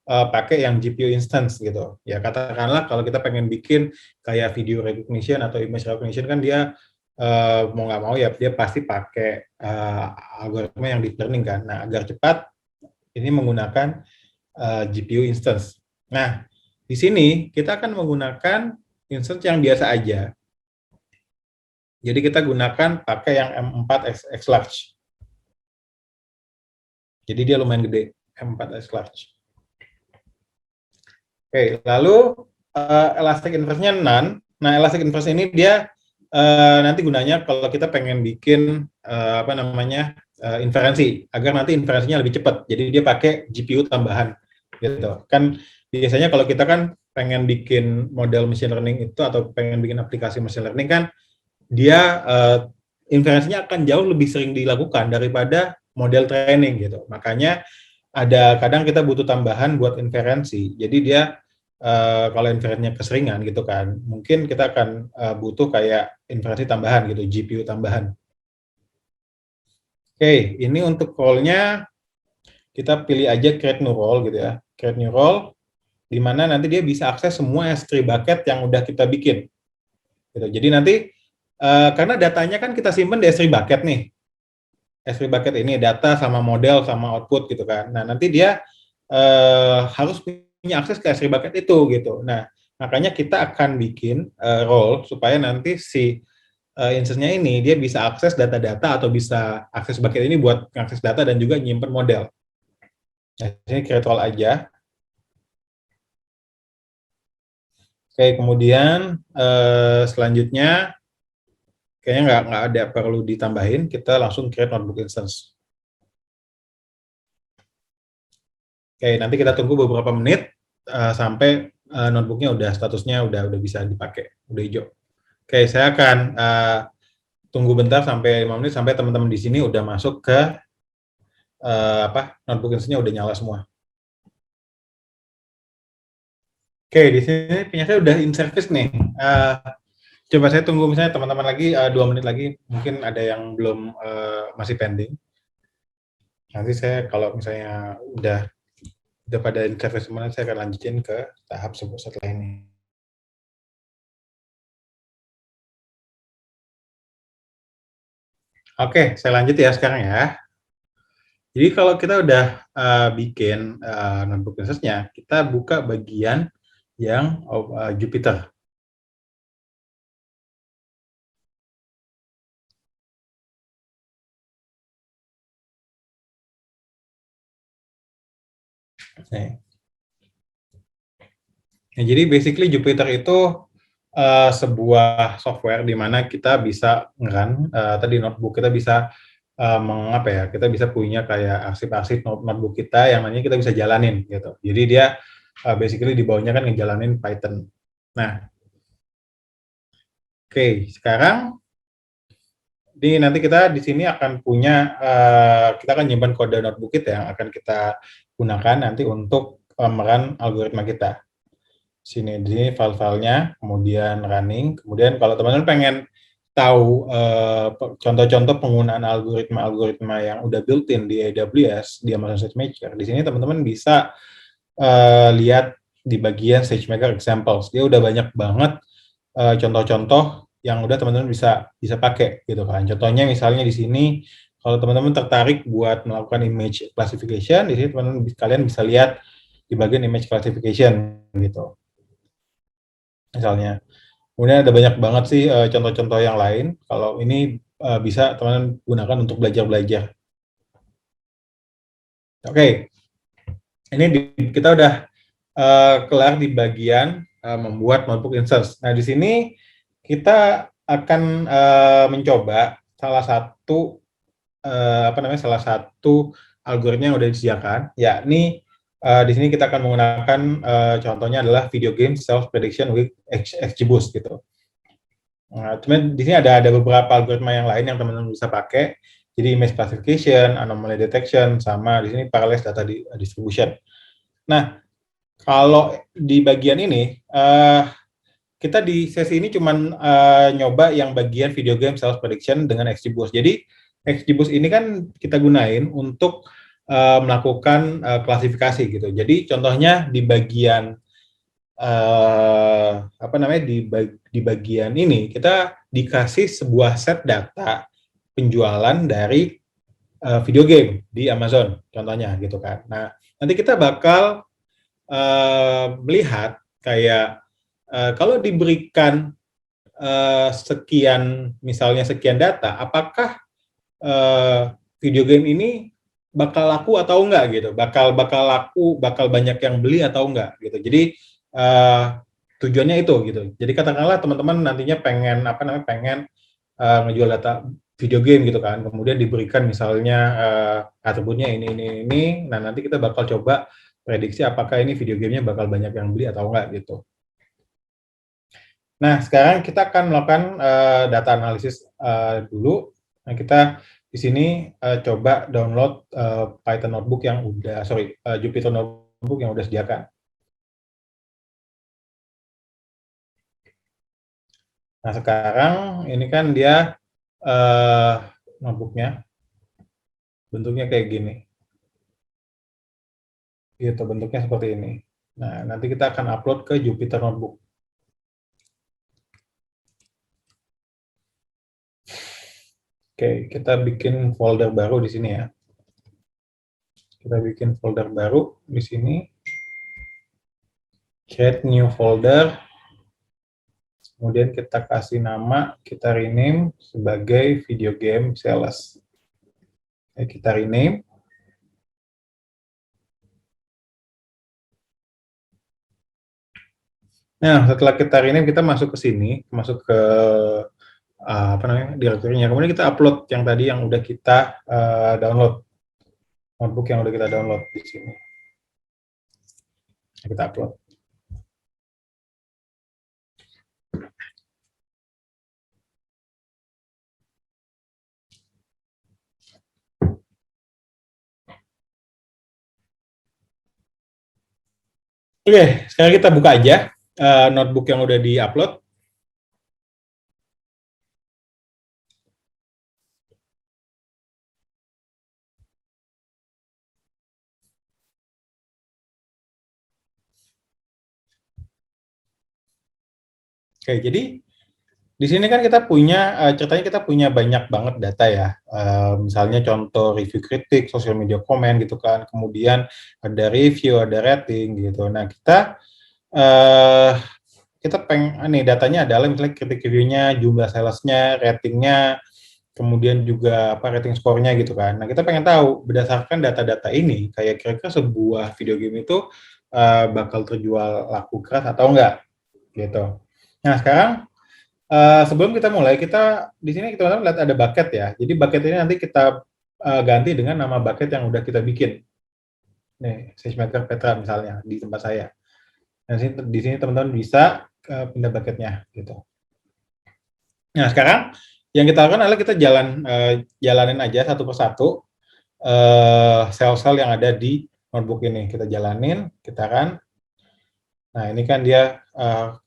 pakai yang GPU instance gitu. Ya katakanlah kalau kita pengen bikin kayak video recognition atau image recognition kan dia mau nggak mau ya dia pasti pakai algoritma yang deep learning kan. Nah agar cepat ini menggunakan GPU instance. Nah di sini kita akan menggunakan instance yang biasa aja. Jadi kita gunakan pakai yang M4 X large. Jadi dia lumayan gede, M4 X large. Oke, lalu elastic inverse-nya none. Nah, elastic inverse ini dia nanti gunanya kalau kita pengen bikin inferensi agar nanti inferensinya lebih cepat. Jadi dia pakai GPU tambahan gitu. Kan biasanya kalau kita kan pengen bikin model machine learning itu atau pengen bikin aplikasi machine learning kan dia inferensinya akan jauh lebih sering dilakukan daripada model training gitu. Makanya ada kadang kita butuh tambahan buat inferensi. Jadi dia kalau inferensinya keseringan gitu kan, mungkin kita akan butuh kayak inferensi tambahan gitu, GPU tambahan. Oke, ini untuk role-nya kita pilih aja create new role gitu ya. Create new role di mana nanti dia bisa akses semua S3 bucket yang udah kita bikin. Gitu. Jadi nanti karena datanya kan kita simpen di S3 bucket nih. S3 bucket ini data sama model sama output gitu kan. Nah, nanti dia harus punya akses ke S3 bucket itu gitu. Nah, makanya kita akan bikin role supaya nanti si instance-nya ini dia bisa akses data-data atau bisa akses bucket ini buat akses data dan juga nyimpen model. Nah, ini create role aja. Oke, kemudian selanjutnya kayaknya nggak ada perlu ditambahin, kita langsung create notebook instance. Oke, nanti kita tunggu beberapa menit sampai notebooknya statusnya udah bisa dipakai, udah hijau. Oke, saya akan tunggu bentar sampai 5 menit sampai teman-teman di sini udah masuk ke notebook instance-nya udah nyala semua. Oke, di sini punya saya udah in service nih. Coba saya tunggu misalnya teman-teman lagi 2 menit lagi, mungkin ada yang belum masih pending. Nanti saya kalau misalnya udah pada in service semua, saya akan lanjutin ke tahap setelah ini. Oke, saya lanjut ya sekarang ya. Jadi kalau kita udah bikin notebook instance-nya, kita buka bagian yang Jupyter. Nah, jadi basically Jupyter itu sebuah software di mana kita bisa nge-run tadi notebook kita bisa kita bisa punya kayak arsip-arsip notebook kita yang nantinya kita bisa jalanin gitu. Jadi dia basically di bawahnya kan ngejalanin Python. Nah, oke, sekarang nanti kita di sini akan punya kita akan nyimpan kode notebook kita yang akan kita gunakan nanti untuk merun algoritma kita. Di sini file-filenya, kemudian running, kemudian kalau teman-teman pengen tahu contoh-contoh penggunaan algoritma yang udah built-in di AWS di Amazon SageMaker, di sini teman-teman bisa lihat di bagian SageMaker Examples. Dia udah banyak banget contoh-contoh yang udah teman-teman bisa pakai gitu kan. Contohnya misalnya di sini kalau teman-teman tertarik buat melakukan image classification, di sini teman-teman kalian bisa lihat di bagian image classification gitu. Misalnya. Kemudian ada banyak banget sih contoh-contoh yang lain. Kalau ini bisa teman-teman gunakan untuk belajar-belajar. Oke, ini kita udah kelar di bagian membuat notebook inserts. Nah, di sini kita akan mencoba salah satu salah satu algoritma yang udah disediakan, yakni di sini kita akan menggunakan contohnya adalah video game self prediction with XGBoost gitu. Nah, cuman di sini ada beberapa algoritma yang lain yang teman-teman bisa pakai. Jadi image classification, anomaly detection, sama di sini parallel data distribution. Nah, kalau di bagian ini, kita di sesi ini cuman nyoba yang bagian video game self prediction dengan XGBoost. Jadi XGBoost ini kan kita gunain untuk melakukan klasifikasi gitu. Jadi contohnya di bagian di bagian ini kita dikasih sebuah set data penjualan dari video game di Amazon contohnya gitu kan. Nah, nanti kita bakal melihat kayak kalau diberikan misalnya sekian data, apakah video game ini bakal laku atau enggak gitu, bakal laku, bakal banyak yang beli atau enggak gitu. Jadi tujuannya itu gitu. Jadi katakanlah teman-teman nantinya pengen ngejual data video game gitu kan, kemudian diberikan misalnya atributnya ini. Nah, nanti kita bakal coba prediksi apakah ini video gamenya bakal banyak yang beli atau enggak gitu. Nah, sekarang kita akan melakukan data analisis dulu. Nah, kita di sini coba download Python notebook yang Jupyter notebook yang udah sediakan. Nah, sekarang ini kan dia notebooknya bentuknya kayak gini. Gitu, bentuknya seperti ini. Nah, nanti kita akan upload ke Jupyter notebook. Oke, kita bikin folder baru di sini ya. Kita bikin folder baru di sini. Create new folder. Kemudian kita kasih nama, kita rename sebagai video game sales. Oke, kita rename. Nah, setelah kita rename, kita masuk ke sini, masuk ke direktorinya. Kemudian kita upload yang tadi yang udah kita download, notebook yang udah kita download di sini. Kita upload. Oke, sekarang kita buka aja notebook yang udah di-upload. Oke, jadi di sini kan kita punya, ceritanya kita punya banyak banget data ya, misalnya contoh review kritik, social media komen gitu kan, kemudian ada review, ada rating gitu. Nah, kita datanya adalah misalnya kritik reviewnya, jumlah salesnya, ratingnya, kemudian juga rating skornya gitu kan. Nah, kita pengen tahu berdasarkan data-data ini, kayak kira-kira sebuah video game itu bakal terjual laku keras atau enggak gitu. Nah, sekarang sebelum kita mulai, kita di sini teman-teman lihat ada bucket ya. Jadi bucket ini nanti kita ganti dengan nama bucket yang udah kita bikin. Nih, SageMaker Petra misalnya di tempat saya. Nah, di sini teman-teman bisa pindah bucketnya gitu. Nah, sekarang yang kita lakukan adalah kita jalanin aja satu persatu sel-sel yang ada di notebook ini. Kita jalanin, kita run. Nah, ini kan dia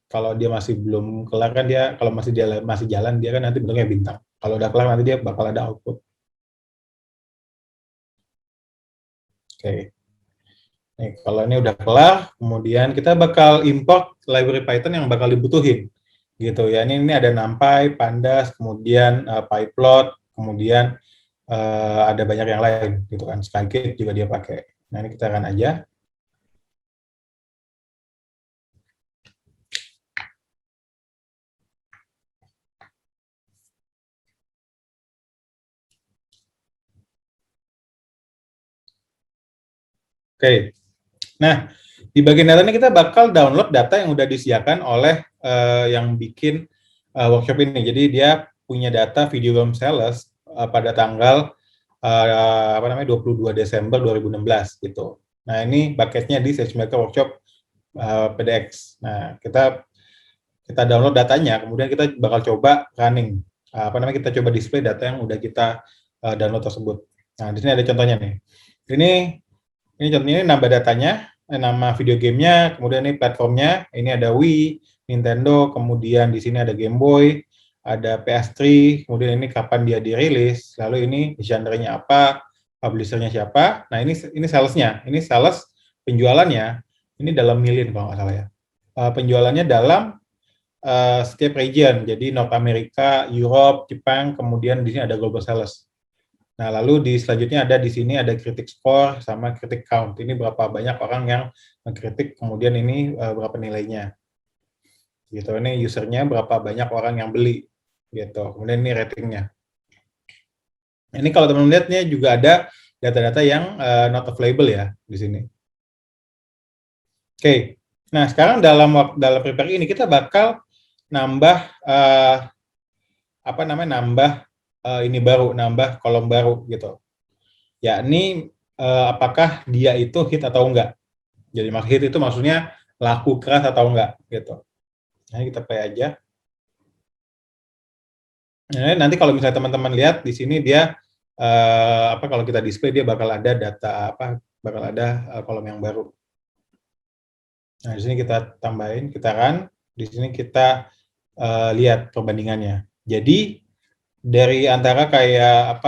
kalau dia masih belum kelar kan dia, kalau masih jalan dia kan nanti bentuknya bintang. Kalau udah kelar nanti dia bakal ada output. Oke. Nih, kalau ini udah kelar, kemudian kita bakal import library Python yang bakal dibutuhin. Gitu ya. Ini ada NumPy, Pandas, kemudian PyPlot, kemudian ada banyak yang lain gitu kan. Skygate juga dia pakai. Nah, ini kita run aja. Oke. Nah, di bagian data ini kita bakal download data yang udah disediakan oleh yang bikin workshop ini. Jadi dia punya data video game sales pada tanggal 22 Desember 2016 gitu. Nah, ini bucketnya di SageMaker Workshop PDX. Nah, kita download datanya, kemudian kita bakal coba running. Kita coba display data yang udah kita download tersebut. Nah, di sini ada contohnya nih. Ini contohnya, ini nambah datanya, nama video gamenya, kemudian ini platformnya, ini ada Wii, Nintendo, kemudian di sini ada Game Boy, ada PS3, kemudian ini kapan dia dirilis, lalu ini genre-nya apa, publisher-nya siapa. Nah, ini sales-nya, ini sales penjualannya, ini dalam million kalau nggak salah ya. Penjualannya dalam setiap region, jadi North America, Europe, Jepang, kemudian di sini ada global sales. Nah, lalu di selanjutnya ada di sini ada critic score sama critic count. Ini berapa banyak orang yang mengkritik, kemudian ini berapa nilainya. Gitu. Ini usernya berapa banyak orang yang beli. Gitu. Kemudian ini ratingnya. Ini kalau teman-teman lihat nih juga ada data-data yang not available ya di sini. Oke. Nah, sekarang dalam prepare ini kita bakal nambah nambah kolom baru gitu. Yakni apakah dia itu hit atau enggak. Jadi hit itu maksudnya laku keras atau enggak gitu. Nah, kita play aja. Nah, nanti kalau misalnya teman-teman lihat di sini dia kalau kita display dia bakal ada data bakal ada kolom yang baru. Nah, di sini kita tambahin, kita run, di sini kita lihat perbandingannya. Jadi dari antara kayak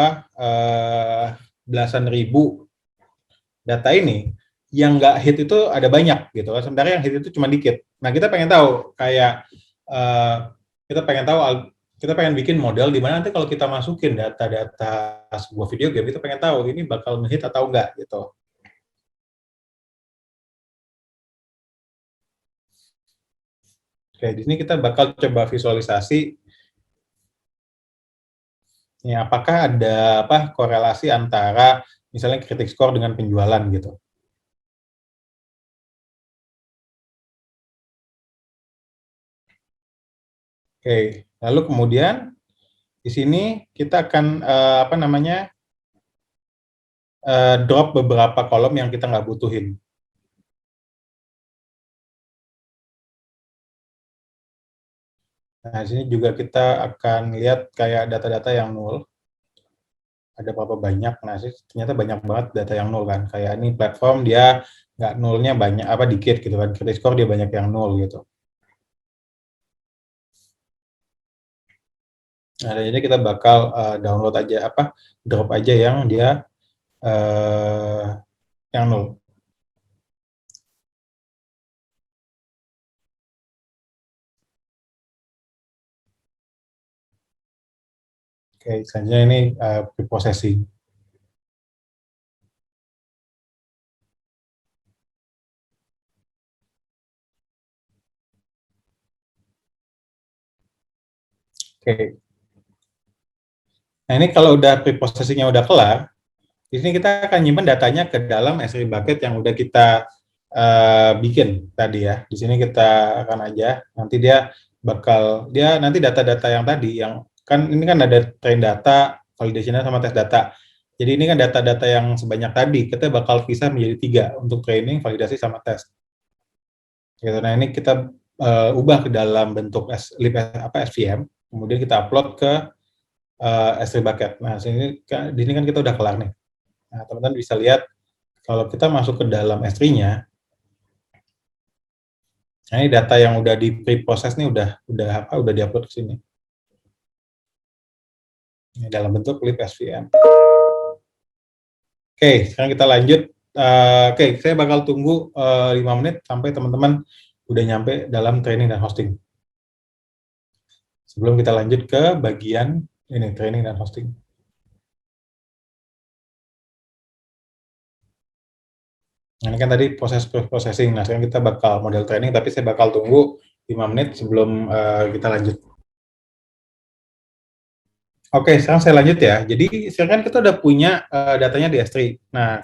belasan ribu data ini, yang nggak hit itu ada banyak gitu kan. Sementara yang hit itu cuma dikit. Nah, kita pengen tahu kita pengen bikin model di mana nanti kalau kita masukin data-data sebuah video game, kita pengen tahu ini bakal nge-hit atau enggak gitu. Oke, di sini kita bakal coba visualisasi ya, apakah ada korelasi antara misalnya critic score dengan penjualan gitu. Oke, lalu kemudian di sini kita akan drop beberapa kolom yang kita nggak butuhin. Nah, di sini juga kita akan lihat kayak data-data yang nol. Ada berapa banyak, nah ternyata banyak banget data yang nol kan. Kayak ini platform dia nggak nolnya banyak, dikit gitu kan. Critic score dia banyak yang nol gitu. Nah, jadi kita bakal download aja drop aja yang dia yang nol. Oke, selanjutnya ini preprocessing. Oke. Nah, ini kalau udah preprocessingnya udah kelar, di sini kita akan nyimpan datanya ke dalam S3 bucket yang udah kita bikin tadi ya. Di sini kita akan aja, nanti nanti data-data yang tadi, yang kan ini kan ada train data, validation sama test data. Jadi ini kan data-data yang sebanyak tadi, kita bakal pisah menjadi 3 untuk training, validasi, sama test. Gitu. Nah, ini kita ubah ke dalam bentuk SVM, kemudian kita upload ke S3 bucket. Nah, di sini kan kita udah kelar nih. Nah, teman-teman bisa lihat kalau kita masuk ke dalam S3-nya, nah ini data yang udah di pre-process nih udah diupload ke sini. Ini dalam bentuk lib SVM. Oke, sekarang kita lanjut. Oke, saya bakal tunggu 5 menit sampai teman-teman udah nyampe dalam training dan hosting. Sebelum kita lanjut ke bagian ini training dan hosting. Nah, ini kan tadi proses processing. Nah, sekarang kita bakal model training, tapi saya bakal tunggu 5 menit sebelum kita lanjut. Oke, sekarang saya lanjut ya. Jadi sekarang kan kita udah punya datanya di S3. Nah,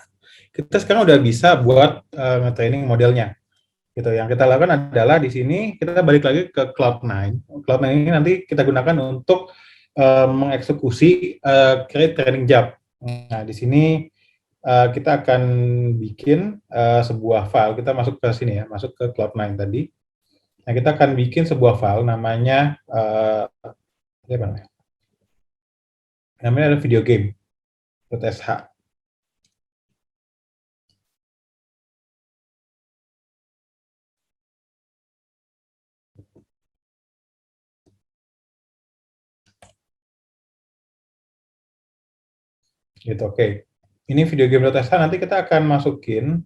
kita sekarang udah bisa buat nge-training modelnya. Gitu. Yang kita lakukan adalah di sini kita balik lagi ke Cloud9. Cloud9 ini nanti kita gunakan untuk mengeksekusi create training job. Nah, di sini kita akan bikin sebuah file. Kita masuk ke sini ya, masuk ke Cloud9 tadi. Nah, kita akan bikin sebuah file namanya apa namanya? Namanya adalah video game.sh. Gitu, oke. Ini video game.sh, nanti kita akan masukin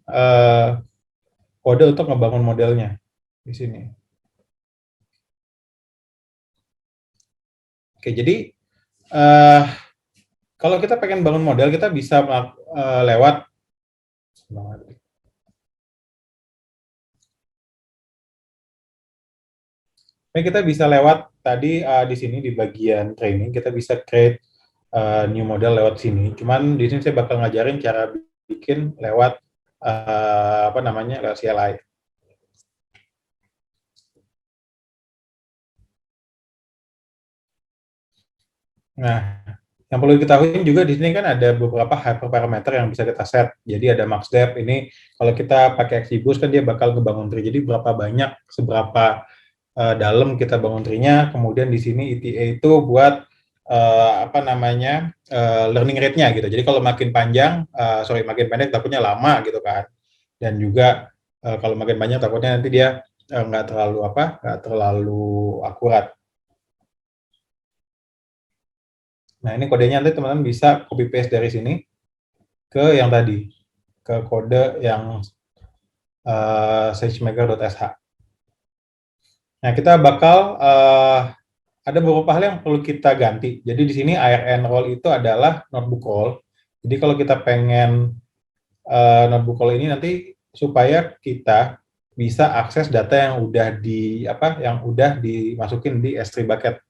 kode untuk ngebangun modelnya di sini. Oke, jadi kalau kita pengen bangun model, kita bisa lewat kita bisa lewat tadi di sini di bagian training, kita bisa create new model lewat sini. Cuman di sini saya bakal ngajarin cara bikin lewat apa namanya, lewat CLI. Nah, yang perlu diketahui juga di sini kan ada beberapa hyperparameter yang bisa kita set. Jadi ada max depth, ini kalau kita pakai XGBoost kan dia bakal ngebangun tree. Jadi berapa banyak, seberapa dalam kita bangun tree-nya. Kemudian di sini ETA itu buat apa namanya, learning rate-nya gitu. Jadi kalau makin panjang, makin pendek takutnya lama gitu kan. Dan juga kalau makin banyak takutnya nanti dia nggak terlalu akurat. Nah, ini kodenya nanti teman-teman bisa copy paste dari sini ke yang tadi, ke kode yang sagemaker.sh. Nah, kita bakal ada beberapa hal yang perlu kita ganti. Jadi di sini ARN role itu adalah notebook role. Jadi kalau kita pengen notebook role ini nanti supaya kita bisa akses data yang udah dimasukin di S3 bucket.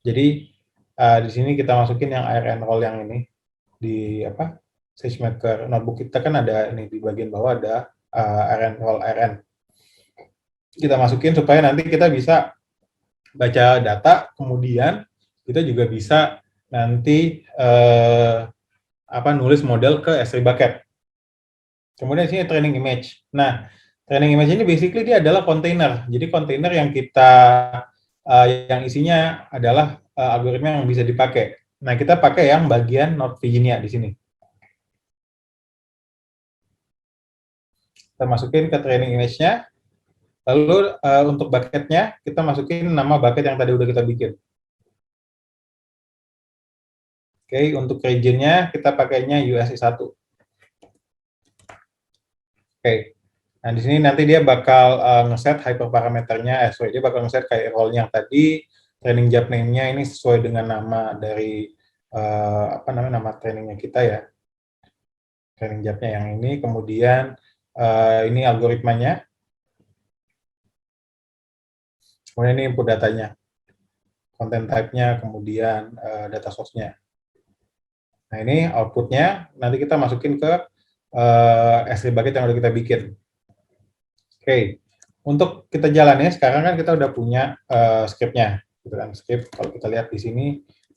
Jadi di sini kita masukin yang ARN role yang ini di SageMaker notebook kita kan ada ini di bagian bawah ada ARN role ARN. Kita masukin supaya nanti kita bisa baca data, kemudian kita juga bisa nanti nulis model ke S3 bucket. Kemudian di sini training image. Nah, training image ini basically dia adalah kontainer. Jadi kontainer yang kita yang isinya adalah algoritma yang bisa dipakai. Nah, kita pakai yang bagian Node Virginia di sini. Kita masukin ke training image-nya. Lalu untuk bucket-nya kita masukin nama bucket yang tadi udah kita bikin. Oke, untuk region-nya kita pakainya USI1. Oke. Nah, di sini nanti dia bakal ngeset hyperparameternya, dia bakal ngeset kayak role-nya yang tadi, training job name-nya ini sesuai dengan nama dari nama trainingnya kita ya. Training job-nya yang ini, kemudian ini algoritmanya. Kemudian ini input datanya. Content type-nya, kemudian data source-nya. Nah, ini output-nya nanti kita masukin ke S3 bucket yang udah kita bikin. Oke, untuk kita jalannya sekarang kan kita udah punya script-nya, gitu kan. Script kalau kita lihat di sini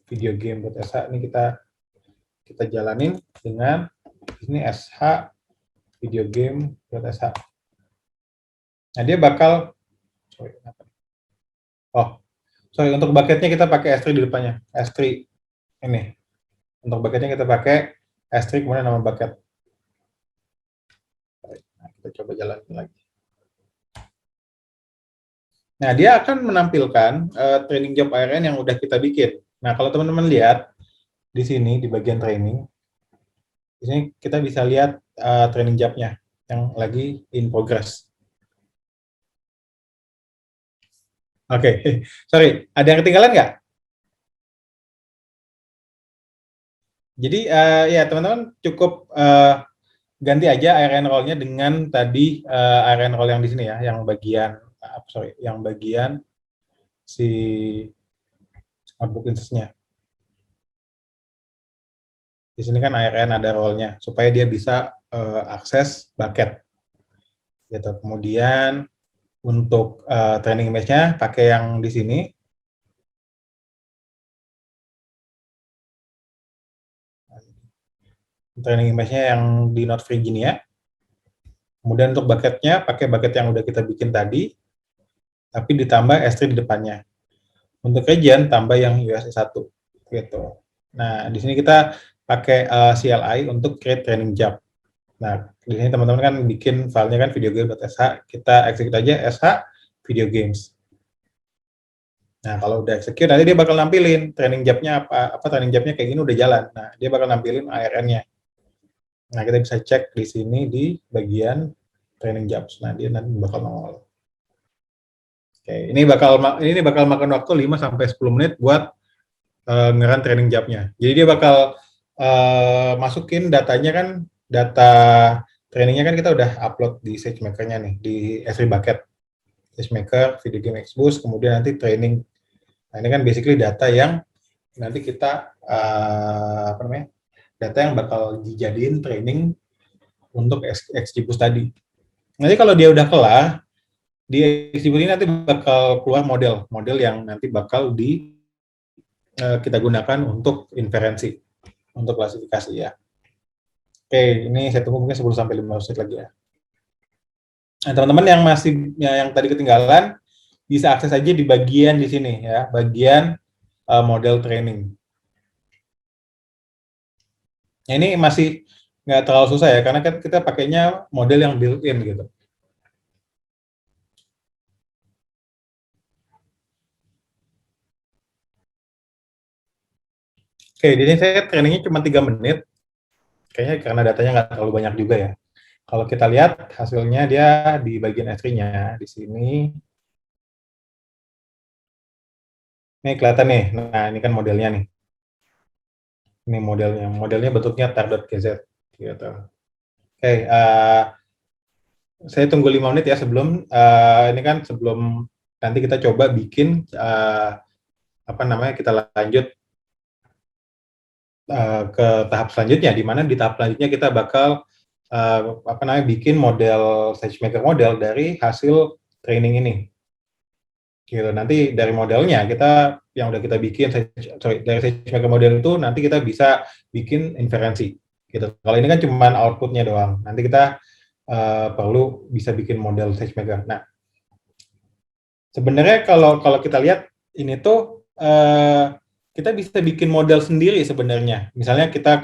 video game.sh ini kita jalanin dengan ini sh video game.sh. Nah, dia bakal untuk bucketnya kita pakai S3 di depannya, S3 ini. Untuk bucketnya kita pakai S3 kemudian nama bucket. Nah, kita coba jalanin lagi. Nah, dia akan menampilkan training job ARN yang udah kita bikin. Nah, kalau teman-teman lihat di sini di bagian training, di sini kita bisa lihat training job-nya yang lagi in progress. Oke, sorry, ada yang ketinggalan nggak? Jadi ya teman-teman cukup ganti aja ARN role-nya dengan tadi ARN role yang di sini ya, yang bagian si notebook instance-nya. Di sini kan ARN ada role-nya supaya dia bisa akses bucket. Gitu. Kemudian untuk training image-nya pakai yang di sini. Training image-nya yang di Node Virginia. Kemudian untuk bucket-nya pakai bucket yang udah kita bikin tadi, tapi ditambah S3 di depannya. Untuk region tambah yang USA1 gitu. Nah, di sini kita pakai CLI untuk create training job. Nah, di sini teman-teman kan bikin filenya kan videogame.sh, kita execute aja sh video games. Nah, kalau udah execute nanti dia bakal nampilin training job-nya apa training job-nya kayak gini udah jalan. Nah, dia bakal nampilin ARN-nya. Nah, kita bisa cek di sini di bagian training jobs. Nah, dia nanti bakal nongol. Oke, ini bakal makan waktu 5 sampai 10 menit buat ngeran training job-nya. Jadi dia bakal masukin datanya kan, data trainingnya kan kita udah upload di SageMaker-nya nih, di S3 bucket. SageMaker, Video Game Xboost, kemudian nanti training. Nah, ini kan basically data yang nanti kita data yang bakal dijadiin training untuk XGBoost tadi. Nanti kalau dia udah kelar, di XGBoost ini nanti bakal keluar model yang nanti bakal kita gunakan untuk inferensi, untuk klasifikasi ya. Oke, ini saya tunggu mungkin 10 sampai 15 menit lagi ya. Nah, teman-teman yang tadi ketinggalan bisa akses aja di bagian di sini ya, bagian model training. Nah, ini masih nggak terlalu susah ya, karena kan kita pakainya model yang built-in gitu. Oke, jadi saya trainingnya cuma 3 menit. Kayaknya karena datanya nggak terlalu banyak juga ya. Kalau kita lihat hasilnya dia di bagian S3-nya, di sini. Ini kelihatan nih, nah ini kan modelnya nih. Ini modelnya bentuknya tar.gz. Gitu. Oke, saya tunggu 5 menit ya sebelum, ini kan sebelum nanti kita coba bikin, kita lanjut ke tahap selanjutnya, di mana di tahap selanjutnya kita bakal bikin model SageMaker model dari hasil training ini. Gitu. Nanti dari modelnya kita yang udah kita bikin dari SageMaker model itu nanti kita bisa bikin inferensi. Gitu. Kalau ini kan cuma outputnya doang. Nanti kita perlu bisa bikin model SageMaker. Nah, sebenarnya kalau kita lihat ini tuh kita bisa bikin model sendiri sebenarnya. Misalnya kita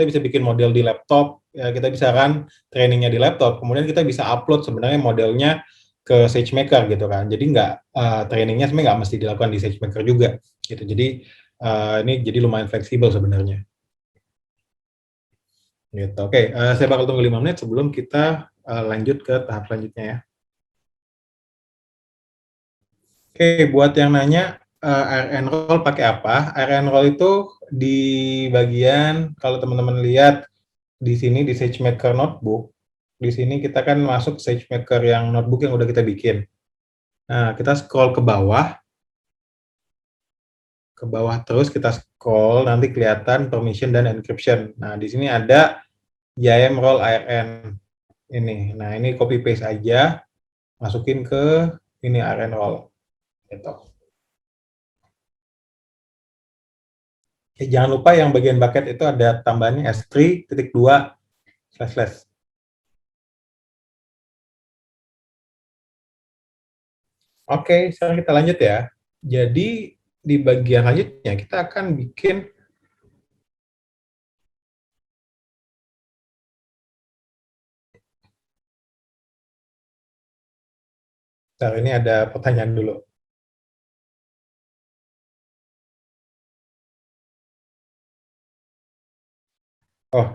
bisa bikin model di laptop, ya kita bisa run trainingnya di laptop, kemudian kita bisa upload sebenarnya modelnya ke SageMaker gitu kan. Jadi trainingnya sebenarnya nggak mesti dilakukan di SageMaker juga gitu. Jadi ini jadi lumayan fleksibel sebenarnya. Gitu. Oke, saya bakal tunggu 5 menit sebelum kita lanjut ke tahap selanjutnya ya. Oke, buat yang nanya ARN roll pakai apa? ARN roll itu di bagian, kalau teman-teman lihat di sini di SageMaker Notebook, di sini kita kan masuk SageMaker yang notebook yang udah kita bikin. Nah, kita scroll ke bawah terus kita scroll, nanti kelihatan permission dan encryption. Nah, di sini ada YAM role ARN ini. Nah, ini copy paste aja, masukin ke ini ARN role. Gitu. Jangan lupa yang bagian bucket itu ada tambahannya S3.2// Oke, sekarang kita lanjut ya. Jadi di bagian selanjutnya kita akan bikin ini ada pertanyaan dulu. Oh,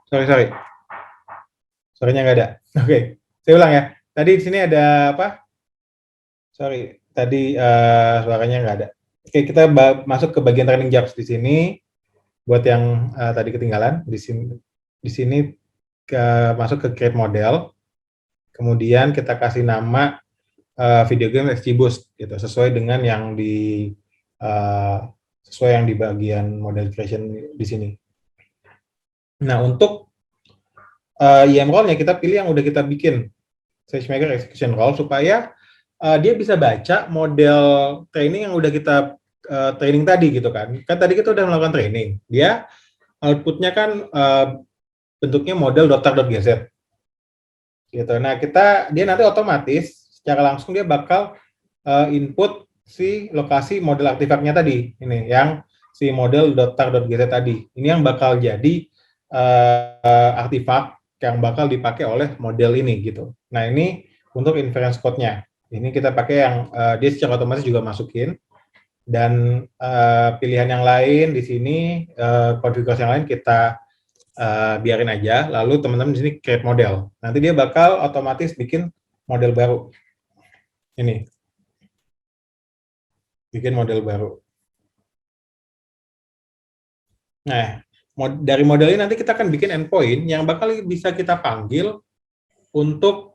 sorry. Suaranya nggak ada. Oke, saya ulang ya. Tadi di sini ada apa? Sorry, tadi suaranya nggak ada. Oke, kita masuk ke bagian training jobs di sini. Buat yang tadi ketinggalan, di sini masuk ke create model. Kemudian kita kasih nama video game XGBoost, gitu, sesuai dengan yang sesuai yang di bagian model creation di sini. Nah, untuk IM role-nya kita pilih yang udah kita bikin, SageMaker Execution Role, supaya dia bisa baca model training yang udah kita training tadi gitu kan. Kan tadi kita udah melakukan training, dia outputnya kan bentuknya model .tar.gz gitu. Nah, dia nanti otomatis secara langsung dia bakal input si lokasi model artifaknya tadi, ini yang si model .tar.gz tadi. Ini yang bakal jadi artifak yang bakal dipakai oleh model ini gitu. Nah, ini untuk inference code-nya. Ini kita pakai yang dia secara otomatis juga masukin. Dan pilihan yang lain di sini, konfigurasi yang lain kita biarin aja. Lalu teman-teman di sini create model. Nanti dia bakal otomatis bikin model baru. Ini. Bikin model baru. Nah, dari model ini nanti kita akan bikin endpoint yang bakal bisa kita panggil untuk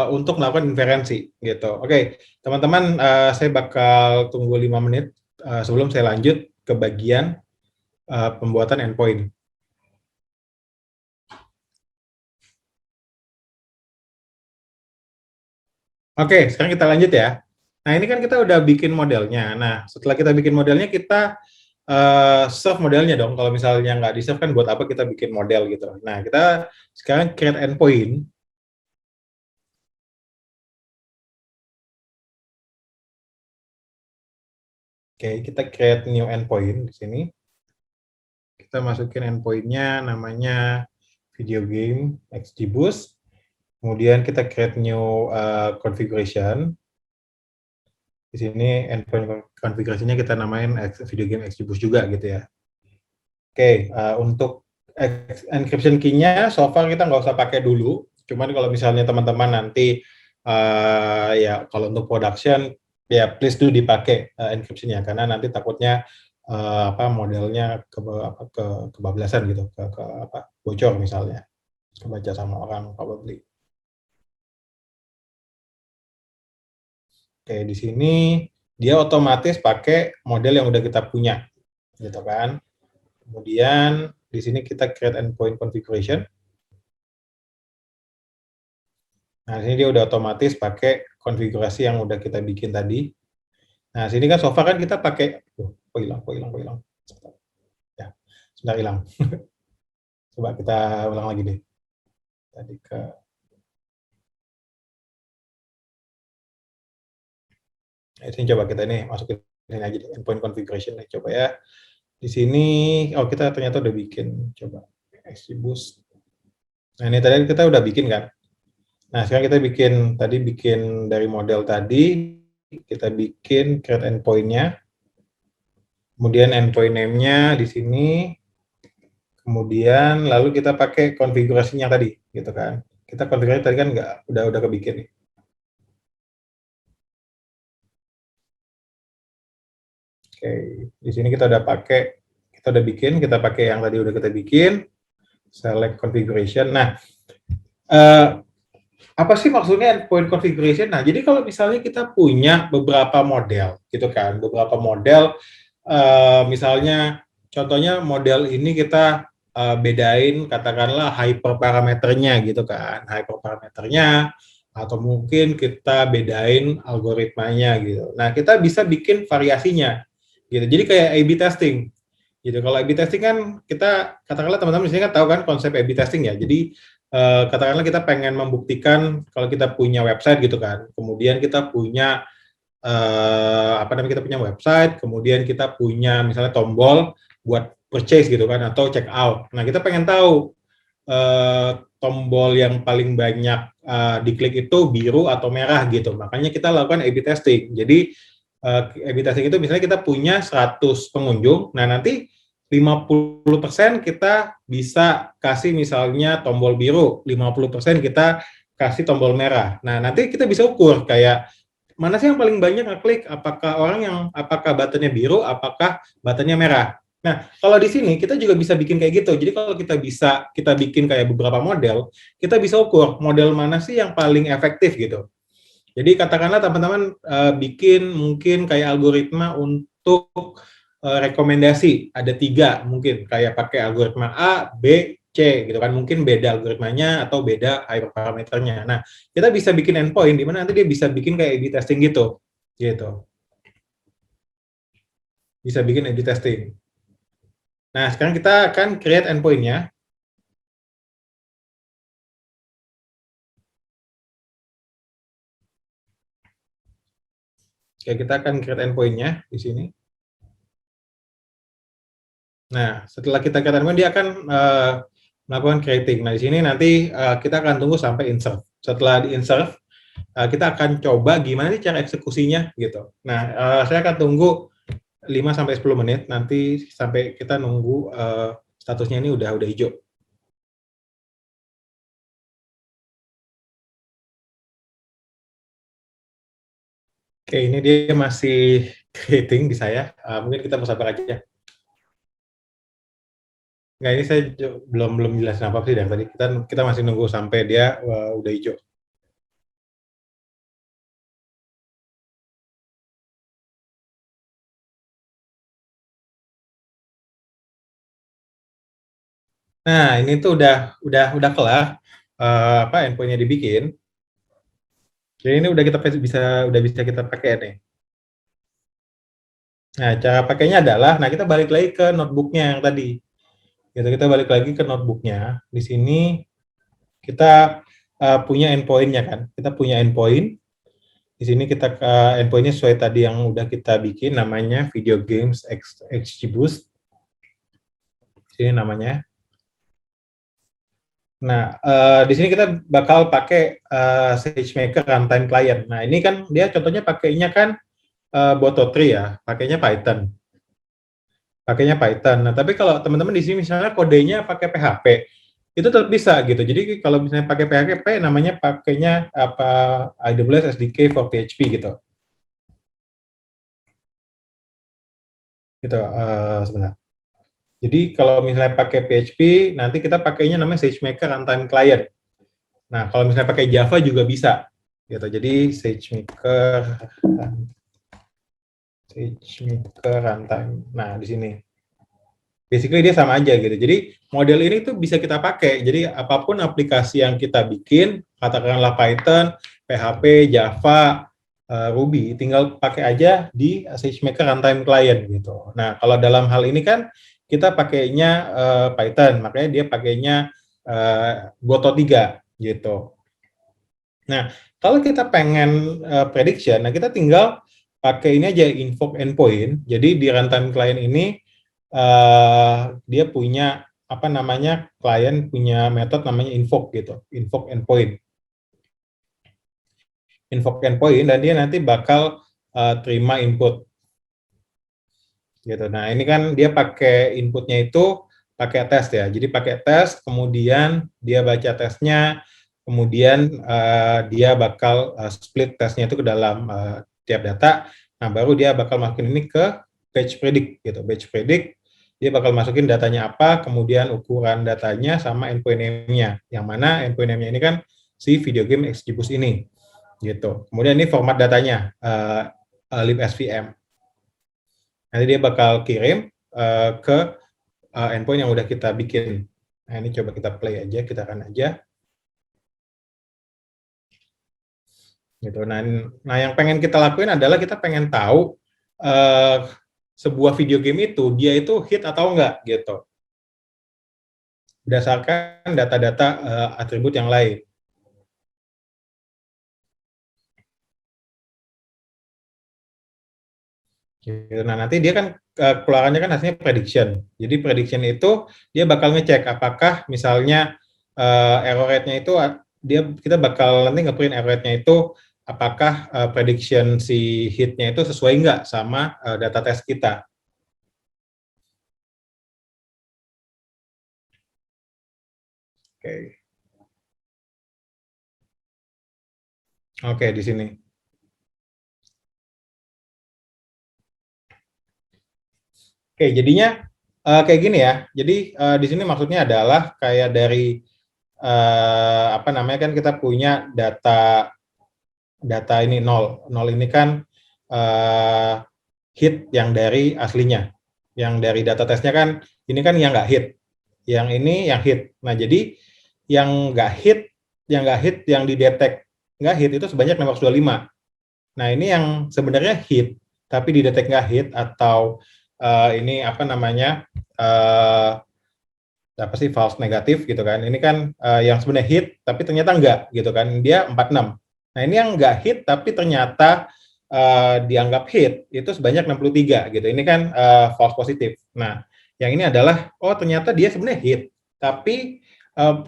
untuk melakukan inferensi gitu. Oke, teman-teman, saya bakal tunggu 5 menit sebelum saya lanjut ke bagian pembuatan endpoint. Oke, sekarang kita lanjut ya. Nah, ini kan kita udah bikin modelnya. Nah, setelah kita bikin modelnya, kita serve modelnya dong. Kalau misalnya nggak di-serve kan buat apa kita bikin model gitu. Nah, kita sekarang create endpoint. Oke, kita create new endpoint di sini. Kita masukin endpoint-nya namanya video game XGBoost. Kemudian kita create new configuration. Di sini endpoint konfigurasinya kita namain video game XGBoost juga gitu ya. Oke, untuk encryption key-nya so far kita nggak usah pakai dulu. Cuman kalau misalnya teman-teman nanti ya kalau untuk production ya please do dipakai encryption-nya, karena nanti takutnya modelnya kebablasan gitu, bocor misalnya, kebaca sama orang probably. Oke, di sini dia otomatis pakai model yang udah kita punya, gitu kan. Kemudian di sini kita create endpoint configuration. Nah, sini dia udah otomatis pakai konfigurasi yang udah kita bikin tadi. Nah, sini kan so far kan kita pakai, kok hilang. Ya, sudah hilang. Coba kita ulang lagi deh. Tadi ke ini coba kita ini masukin ini aja deh, endpoint configuration nih, coba ya. Di sini, kita ternyata udah bikin, coba XGBoost. Nah, ini tadi kita udah bikin kan. Nah, sekarang kita bikin dari model tadi, kita bikin create endpoint-nya. Kemudian endpoint name-nya di sini. Kemudian lalu kita pakai konfigurasinya tadi, gitu kan. Kita konfigurasi tadi kan udah kebikin nih. Oke, di sini kita udah bikin, kita pakai yang tadi udah kita bikin, select configuration. Nah, apa sih maksudnya endpoint configuration? Nah, jadi kalau misalnya kita punya beberapa model, gitu kan, misalnya, contohnya model ini kita bedain, katakanlah hyperparameternya, gitu kan, hyperparameternya, atau mungkin kita bedain algoritmanya, gitu. Nah, kita bisa bikin variasinya, gitu. Jadi kayak A/B testing, gitu. Kalau A/B testing kan kita, katakanlah teman-teman di sini kan tahu kan konsep A/B testing ya. Jadi katakanlah kita pengen membuktikan kalau kita punya website gitu kan, kemudian kita punya kita punya website, kemudian kita punya misalnya tombol buat purchase gitu kan, atau check out. Nah, kita pengen tahu tombol yang paling banyak diklik itu biru atau merah gitu. Makanya kita lakukan A/B testing. Jadi A/B testing itu misalnya kita punya 100 pengunjung, nah nanti 50% kita bisa kasih misalnya tombol biru, 50% kita kasih tombol merah. Nah, nanti kita bisa ukur kayak mana sih yang paling banyak ngeklik, apakah buttonnya biru, apakah buttonnya merah. Nah, kalau di sini kita juga bisa bikin kayak gitu. Jadi kalau kita bikin kayak beberapa model, kita bisa ukur model mana sih yang paling efektif gitu. Jadi katakanlah teman-teman bikin mungkin kayak algoritma untuk rekomendasi, ada 3 mungkin, kayak pakai algoritma A, B, C gitu kan, mungkin beda algoritmanya atau beda hyperparameternya. Nah, kita bisa bikin endpoint di mana nanti dia bisa bikin kayak A/B testing gitu. Bisa bikin A/B testing. Nah, sekarang kita akan create endpoint-nya. Oke, kita akan create endpoint-nya di sini. Nah, setelah kita create endpoint, dia akan melakukan creating. Nah, di sini nanti kita akan tunggu sampai insert. Setelah di insert, kita akan coba gimana sih cara eksekusinya gitu. Nah, saya akan tunggu 5-10 menit nanti sampai kita nunggu statusnya ini udah hijau. Oke, ini dia masih creating di saya. Mungkin kita mau sabar aja. Nggak, ini saya belum jelasin apa sih dari tadi. Kita masih nunggu sampai dia udah hijau. Nah, ini tuh udah kelar endpoint-nya dibikin. Jadi ini udah bisa kita pakai nih. Nah, cara pakainya adalah, nah kita balik lagi ke notebook-nya yang tadi. Gitu, kita balik lagi ke notebook-nya. Di sini kita punya endpoint-nya kan. Kita punya endpoint. Di sini kita endpoint-nya sesuai tadi yang udah kita bikin, namanya Video Games XGBoost. Ini namanya. Nah, di sini kita bakal pakai SageMaker Runtime Client. Nah, ini kan dia contohnya pakainya kan Boto3 ya, pakainya Python. Nah, tapi kalau teman-teman di sini misalnya kodenya pakai PHP, itu tetap bisa gitu. Jadi kalau misalnya pakai PHP, namanya pakainya apa AWS SDK for PHP gitu. Gitu sebentar. Jadi kalau misalnya pakai PHP, nanti kita pakainya namanya SageMaker Runtime Client. Nah, kalau misalnya pakai Java juga bisa. Gitu. Jadi SageMaker Runtime. Nah, di sini. Basically dia sama aja gitu. Jadi model ini tuh bisa kita pakai. Jadi apapun aplikasi yang kita bikin, katakanlah Python, PHP, Java, Ruby, tinggal pakai aja di SageMaker Runtime Client gitu. Nah, kalau dalam hal ini kan kita pakainya Python, makanya dia pakainya Goto 3 gitu. Nah, kalau kita pengen prediction, nah kita tinggal pakai ini aja invoke endpoint. Jadi di runtime client ini dia punya apa namanya, klien punya metode namanya invoke gitu, invoke endpoint. Invoke endpoint dan dia nanti bakal terima input. Gitu. Nah, ini kan dia pakai inputnya itu pakai tes ya. Jadi pakai tes, kemudian dia baca tesnya, kemudian dia bakal split tesnya itu ke dalam tiap data. Nah, baru dia bakal masukin ini ke batch predict gitu. Batch predict dia bakal masukin datanya apa, kemudian ukuran datanya sama endpoint name-nya. Yang mana endpoint name-nya ini kan si video game XGBoost ini. Gitu. Kemudian ini format datanya libsvm. Nanti dia bakal kirim ke endpoint yang udah kita bikin. Nah, ini coba kita play aja, kita akan aja. Gitu. Nah, yang pengen kita lakuin adalah kita pengen tahu sebuah video game itu dia itu hit atau enggak gitu. Berdasarkan data-data atribut yang lain. Gitu. Nah, nanti dia kan keluarannya kan hasilnya prediction. Jadi prediction itu dia bakal ngecek apakah misalnya error rate-nya itu kita bakal nanti nge-print error rate-nya itu apakah prediction si hit-nya itu sesuai nggak sama data tes kita. Oke. Oke, di sini. Oke, jadinya kayak gini ya. Jadi di sini maksudnya adalah kayak dari apa namanya kan kita punya data ini 0. 0 ini kan hit yang dari aslinya. Yang dari data tesnya kan, ini kan yang nggak hit. Yang ini yang hit. Nah, jadi yang nggak hit, yang didetek nggak hit itu sebanyak 625. Nah, ini yang sebenarnya hit, tapi didetek nggak hit atau ini apa namanya, apa sih, false negatif gitu kan. Ini kan yang sebenarnya hit, tapi ternyata nggak gitu kan. Dia 46. Nah, ini yang nggak hit, tapi ternyata dianggap hit, itu sebanyak 63 gitu. Ini kan false positif. Nah, yang ini adalah, oh ternyata dia sebenarnya hit, tapi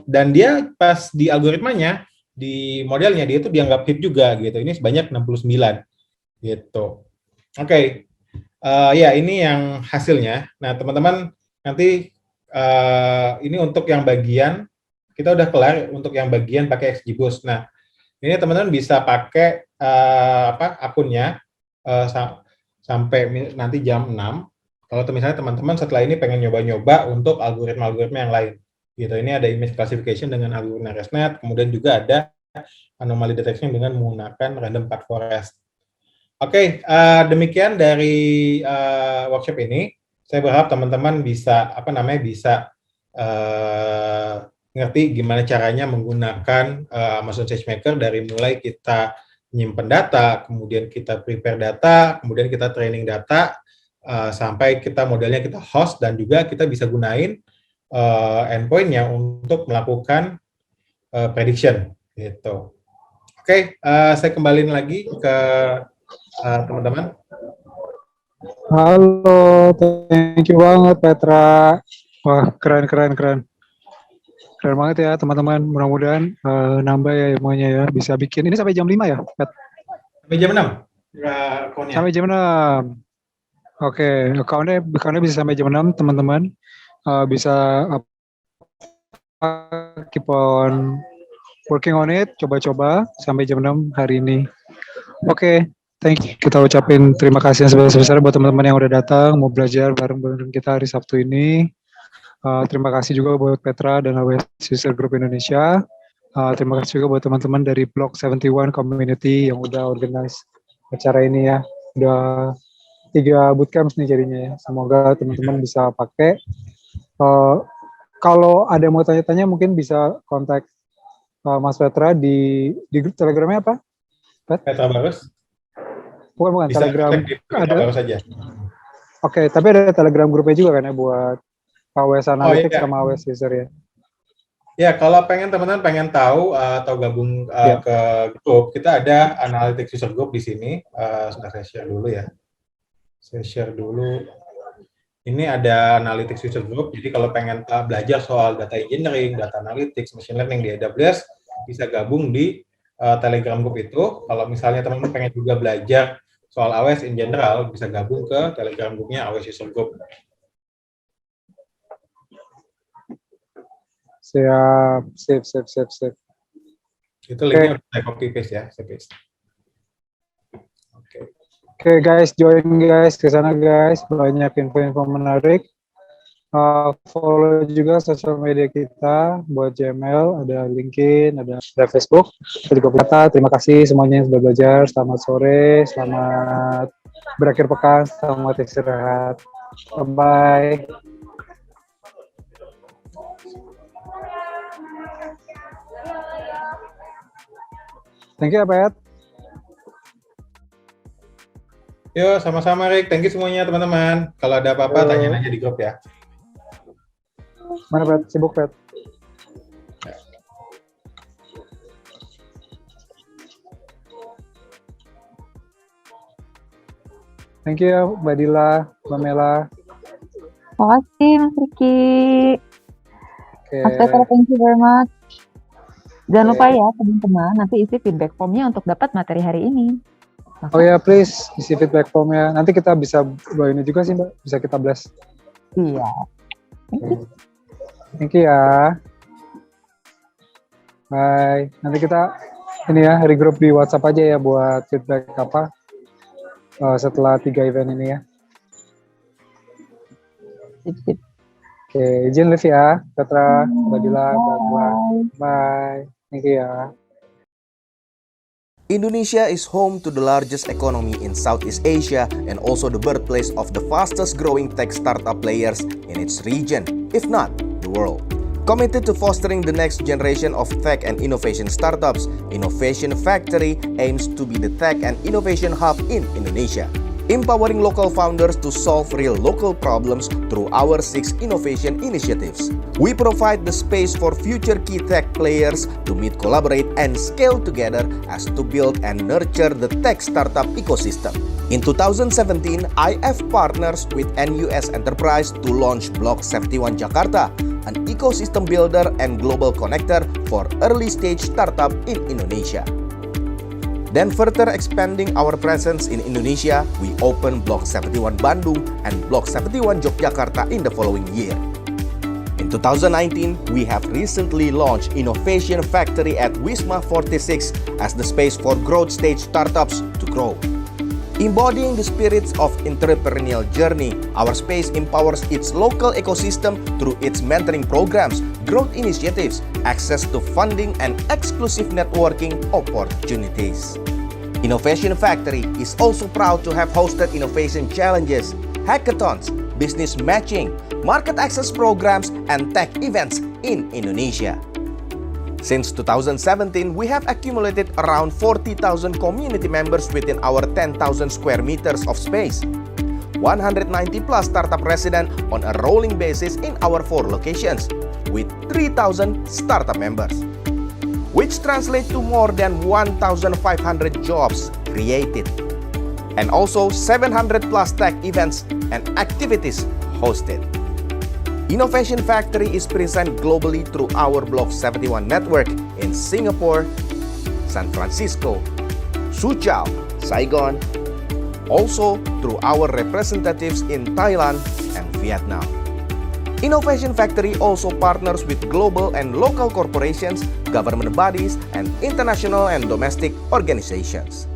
dan dia pas di algoritmanya, di modelnya dia itu dianggap hit juga gitu. Ini sebanyak 69 gitu. Oke. Ya ini yang hasilnya. Nah teman-teman nanti ini untuk yang bagian kita udah kelar untuk yang bagian pakai XGBoost. Nah ini teman-teman bisa pakai akunnya sampai nanti jam 6. Kalau misalnya teman-teman setelah ini pengen nyoba-nyoba untuk algoritma-algoritma yang lain. Gitu. Ini ada image classification dengan algoritma ResNet, kemudian juga ada anomaly detection dengan menggunakan random path forest. Oke, demikian dari workshop ini. Saya berharap teman-teman bisa bisa ngerti gimana caranya menggunakan Amazon SageMaker dari mulai kita nyimpen data, kemudian kita prepare data, kemudian kita training data, sampai kita modelnya kita host dan juga kita bisa gunain endpoint-nya untuk melakukan prediction gitu. Oke, saya kembaliin lagi ke teman-teman. Halo, thank you banget Petra. Wah, keren. Keren banget ya teman-teman. Mudah-mudahan nambah ya ilmunya ya. Bisa bikin ini sampai jam 5 ya, Pet? Sampai jam 6. Akunnya. Sampai jam 6. Oke, account-nya bisa sampai jam 6 teman-teman. Bisa keep on working on it, coba-coba sampai jam 6 hari ini. Oke, thank you. Kita ucapin terima kasih yang sebesar-besarnya buat teman-teman yang udah datang, mau belajar bareng-bareng kita hari Sabtu ini. Terima kasih juga buat Petra dan AWS User Group Indonesia. Terima kasih juga buat teman-teman dari Block 71 Community yang udah organize acara ini ya. Udah 3 bootcamp nih jadinya ya. Semoga teman-teman bisa pakai. Kalau ada yang mau tanya-tanya mungkin bisa kontak Mas Petra di grup Telegramnya apa? Petra Barus. Bukan Bisa Telegram. Petra Barus saja. Oke, tapi ada Telegram grupnya juga kan ya buat AWS Analytics iya. sama AWS User ya? Ya, kalau teman-teman pengen tahu atau gabung ke grup, kita ada Analytics User Group di sini. Sudah saya share dulu ya. Saya share dulu. Ini ada Analytics User Group, jadi kalau pengen belajar soal data engineering, data analytics, machine learning di AWS, bisa gabung di Telegram Group itu. Kalau misalnya teman-teman pengen juga belajar soal AWS in general, bisa gabung ke Telegram Group-nya AWS User Group. Siap. Itu linknya udah saya copy paste ya, saya paste. Oke guys, join guys ke sana guys, banyak info-info menarik. Follow juga sosial media kita buat Gmail, ada LinkedIn, ada Facebook, ada juga Data. Terima kasih semuanya yang sudah belajar. Selamat sore, selamat berakhir pekan, selamat istirahat. Bye-bye. Thank you ya, Pet. Yo, sama-sama Rick. Thank you semuanya teman-teman. Kalau ada apa-apa, tanyain aja di grup ya. Mana Pet? Sibuk Pet? Thank you ya, Mbak Dila, Mbak Mela. Terima kasih Mas Riki. Okay. Mas Petra, thank you very much. Jangan lupa ya teman-teman, nanti isi feedback formnya untuk dapat materi hari ini. Oh ya, please isi feedback formnya. Nanti kita bisa bawa ini juga sih Mbak, bisa kita blast. Iya. Thank you ya. Bye. Nanti kita ini ya regroup di WhatsApp aja ya buat feedback apa setelah 3 event ini ya. Sip. Oke, izin live ya, Petra, Mbak Dila, Mbak Mela. Bye. Thank you ya. Indonesia is home to the largest economy in Southeast Asia and also the birthplace of the fastest growing tech startup players in its region, if not the world. Committed to fostering the next generation of tech and innovation startups, Innovation Factory aims to be the tech and innovation hub in Indonesia, empowering local founders to solve real local problems through our 6 innovation initiatives. We provide the space for future key tech players to meet, collaborate, and scale together as to build and nurture the tech startup ecosystem. In 2017, IF partners with NUS Enterprise to launch Block 71 Jakarta, an ecosystem builder and global connector for early-stage startup in Indonesia. Then further expanding our presence in Indonesia, we opened Block 71 Bandung and Block 71 Yogyakarta in the following year. In 2019, we have recently launched Innovation Factory at Wisma 46 as the space for growth stage startups to grow. Embodying the spirits of entrepreneurial journey, our space empowers its local ecosystem through its mentoring programs, growth initiatives, access to funding, and exclusive networking opportunities. Innovation Factory is also proud to have hosted innovation challenges, hackathons, business matching, market access programs, and tech events in Indonesia. Since 2017, we have accumulated around 40,000 community members within our 10,000 square meters of space. 190 plus startup residents on a rolling basis in our 4 locations, with 3,000 startup members, which translate to more than 1,500 jobs created, and also 700 plus tech events and activities hosted. Innovation Factory is present globally through our Block 71 network in Singapore, San Francisco, Suzhou, Saigon, also through our representatives in Thailand and Vietnam. Innovation Factory also partners with global and local corporations, government bodies, and international and domestic organizations.